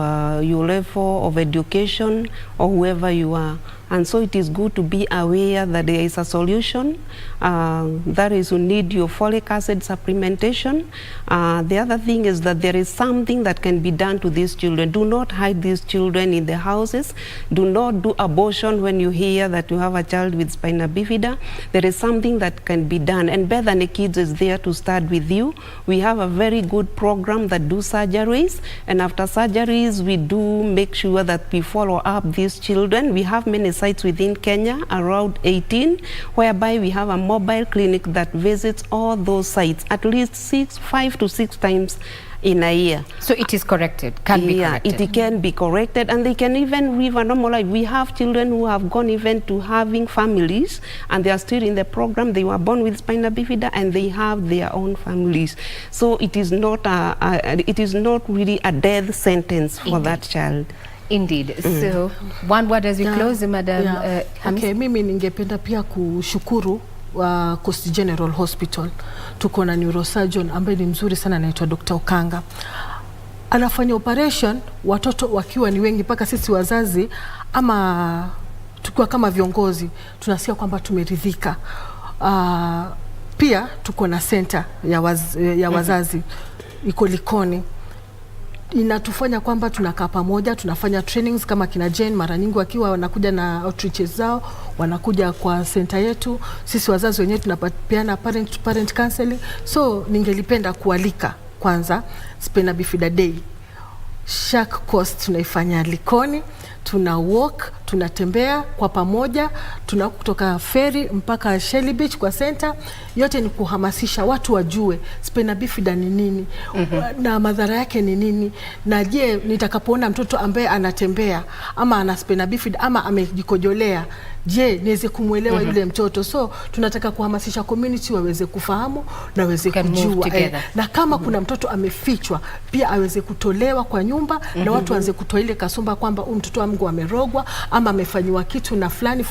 your level of education or whoever you are. And so it is good to be aware that there is a solution. That is, you need your folic acid supplementation. The other thing is that there is something that can be done to these children. Do not hide these children in the houses. Do not do abortion when you hear that you have a child with Spina Bifida. There is something that can be done. And Bethany Kids is there to start with you. We have a very good program that do surgeries. And after surgeries, we do make sure that we follow up these children. We have many sites within Kenya, around 18, whereby we have a mobile clinic that visits all those sites at least 5 to 6 times in a year. So it is corrected, can be corrected. It can be corrected, and they can even live a normal life. We have children who have gone even to having families, and they are still in the program. They were born with Spina Bifida, and they have their own families. So it is not really a death sentence for that child. Indeed. So one word as we close, Madam Okay, mimi ningependa pia kushukuru Coast General Hospital. Tuko na neurosurgeon ambaye ni mzuri sana, anaitwa Dr. Okanga. Anafanya operation watoto wakiwa ni wengi, mpaka sisi wazazi ama tukiwa kama viongozi tunasikia kwamba tumeridhika. Pia tuko na center ya wazazi iko Likoni. Inatufanya kwamba tunakaa pamoja, tunafanya trainings kama kina Jane, mara nyingi wakiwa wanakuja na outreaches zao, wanakuja kwa center yetu. Sisi wazazi wenyewe tunapeana parent counseling. So ningelipenda kualika kwanza Spina Bifida Day. Shark Coast tunaifanya Likoni, tuna walk, tunatembea kwa pamoja, kutoka ferry mpaka Shelly Beach kwa center. Yote ni kuhamasisha watu wajue Spina Bifida ni nini, na madhara yake ni nini, na je, nitakapoona mtoto ambaye anatembea ama ana Spina Bifida ama amejikojolea, je, niweze kumwelewa yule mtoto. So tunataka kuhamasisha community waweze kufahamu na waweze kujua, na kama kuna mtoto amefichwa pia aweze kutolewa kwa nyumba, na watu waanze kutoa ile kasumba kwamba mtoto wangu amerogwa ama amefanyiwa kitu na fulani,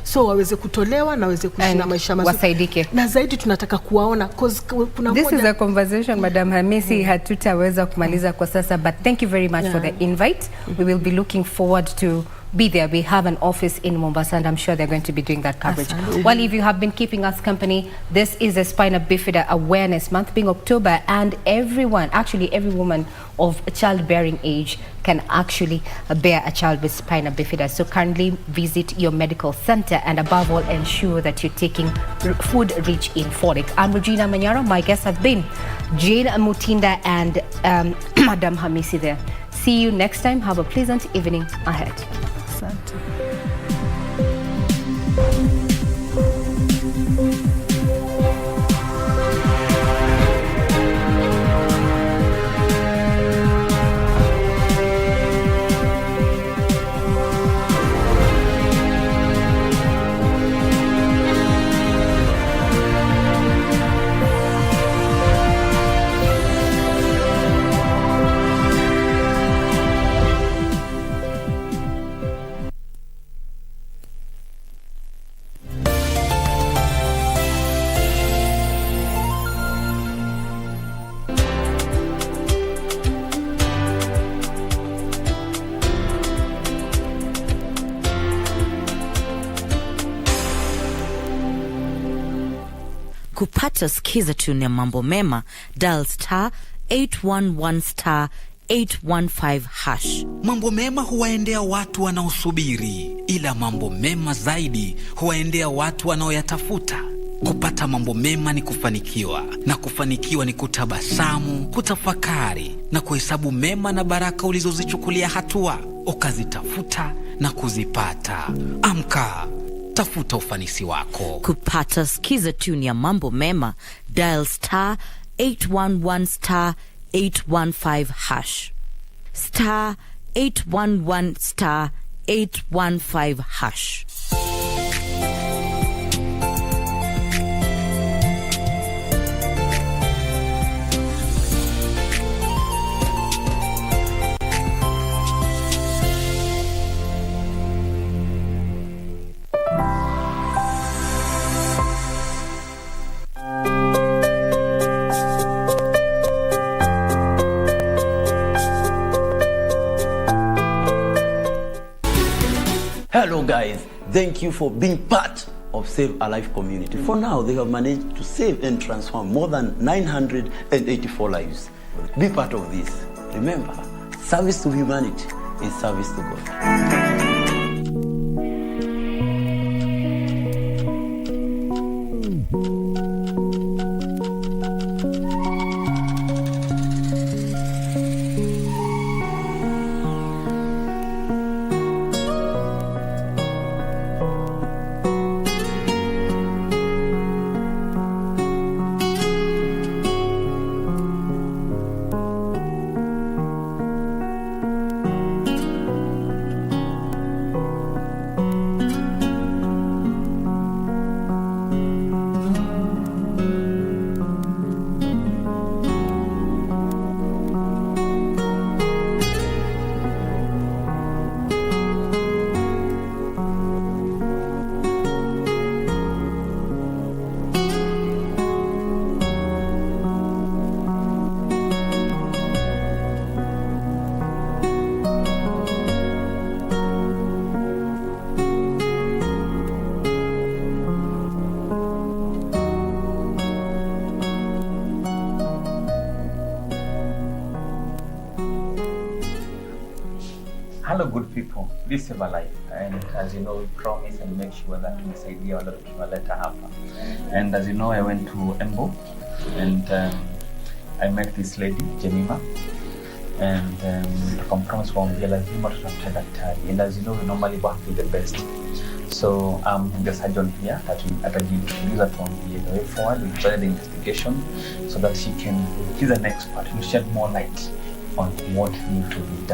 so waweze kutolewa na waweze kuishi na maisha mazuri, wasaidike. Na zaidi tunataka kuwaona, kuna this is a conversation, Madam Hamisi, hatutaweza kumaliza kwa sasa, but thank you very much for the invite. We will be looking forward to be there. We have an office in Mombasa, and I'm sure they're going to be doing that coverage. Well, if you have been keeping us company, this is a Spina Bifida Awareness Month, being October, and everyone, actually every woman of childbearing age can actually bear a child with Spina Bifida. So kindly visit your medical center, and above all, ensure that you're taking food rich in folic. I'm Regina Manyaro. My guests have been Jane Mutinda and Madam Hamisi there. See you next time. Have a pleasant evening ahead. Asante. Kupata skiza tune ya mambo mema, dial star 811 star 815 hash. Mambo mema huwaendea watu wanaosubiri, ila mambo mema zaidi huwaendea watu wanaoyatafuta. Kupata mambo mema ni kufanikiwa, na kufanikiwa ni kutabasamu, kutafakari na kuhesabu mema na baraka ulizozichukulia hatua, ukazitafuta na kuzipata. Amka, tafuta ufanisi wako. Kupata skiza tune ya mambo mema, dial star 811 star 815 hash. Star 811 star 815 hash. Hello guys, thank you for being part of Save a Life community. For now, they have managed to save and transform more than 984 lives. Be part of this. Remember, service to humanity is service to God. Hello good people, this is Save a Life, and as you know we promise and make sure that we saidia wale tunaleta hapa. And as you know I went to Embo and I met this lady Jemima, and tukampromise kwamba lazima tutamtia daktari, and as you know we normally work with the best. So the surgeon here atajiintroduce tuambie the way forward with the investigation so that she can, he's an expert, to shed more light on what needs to be done.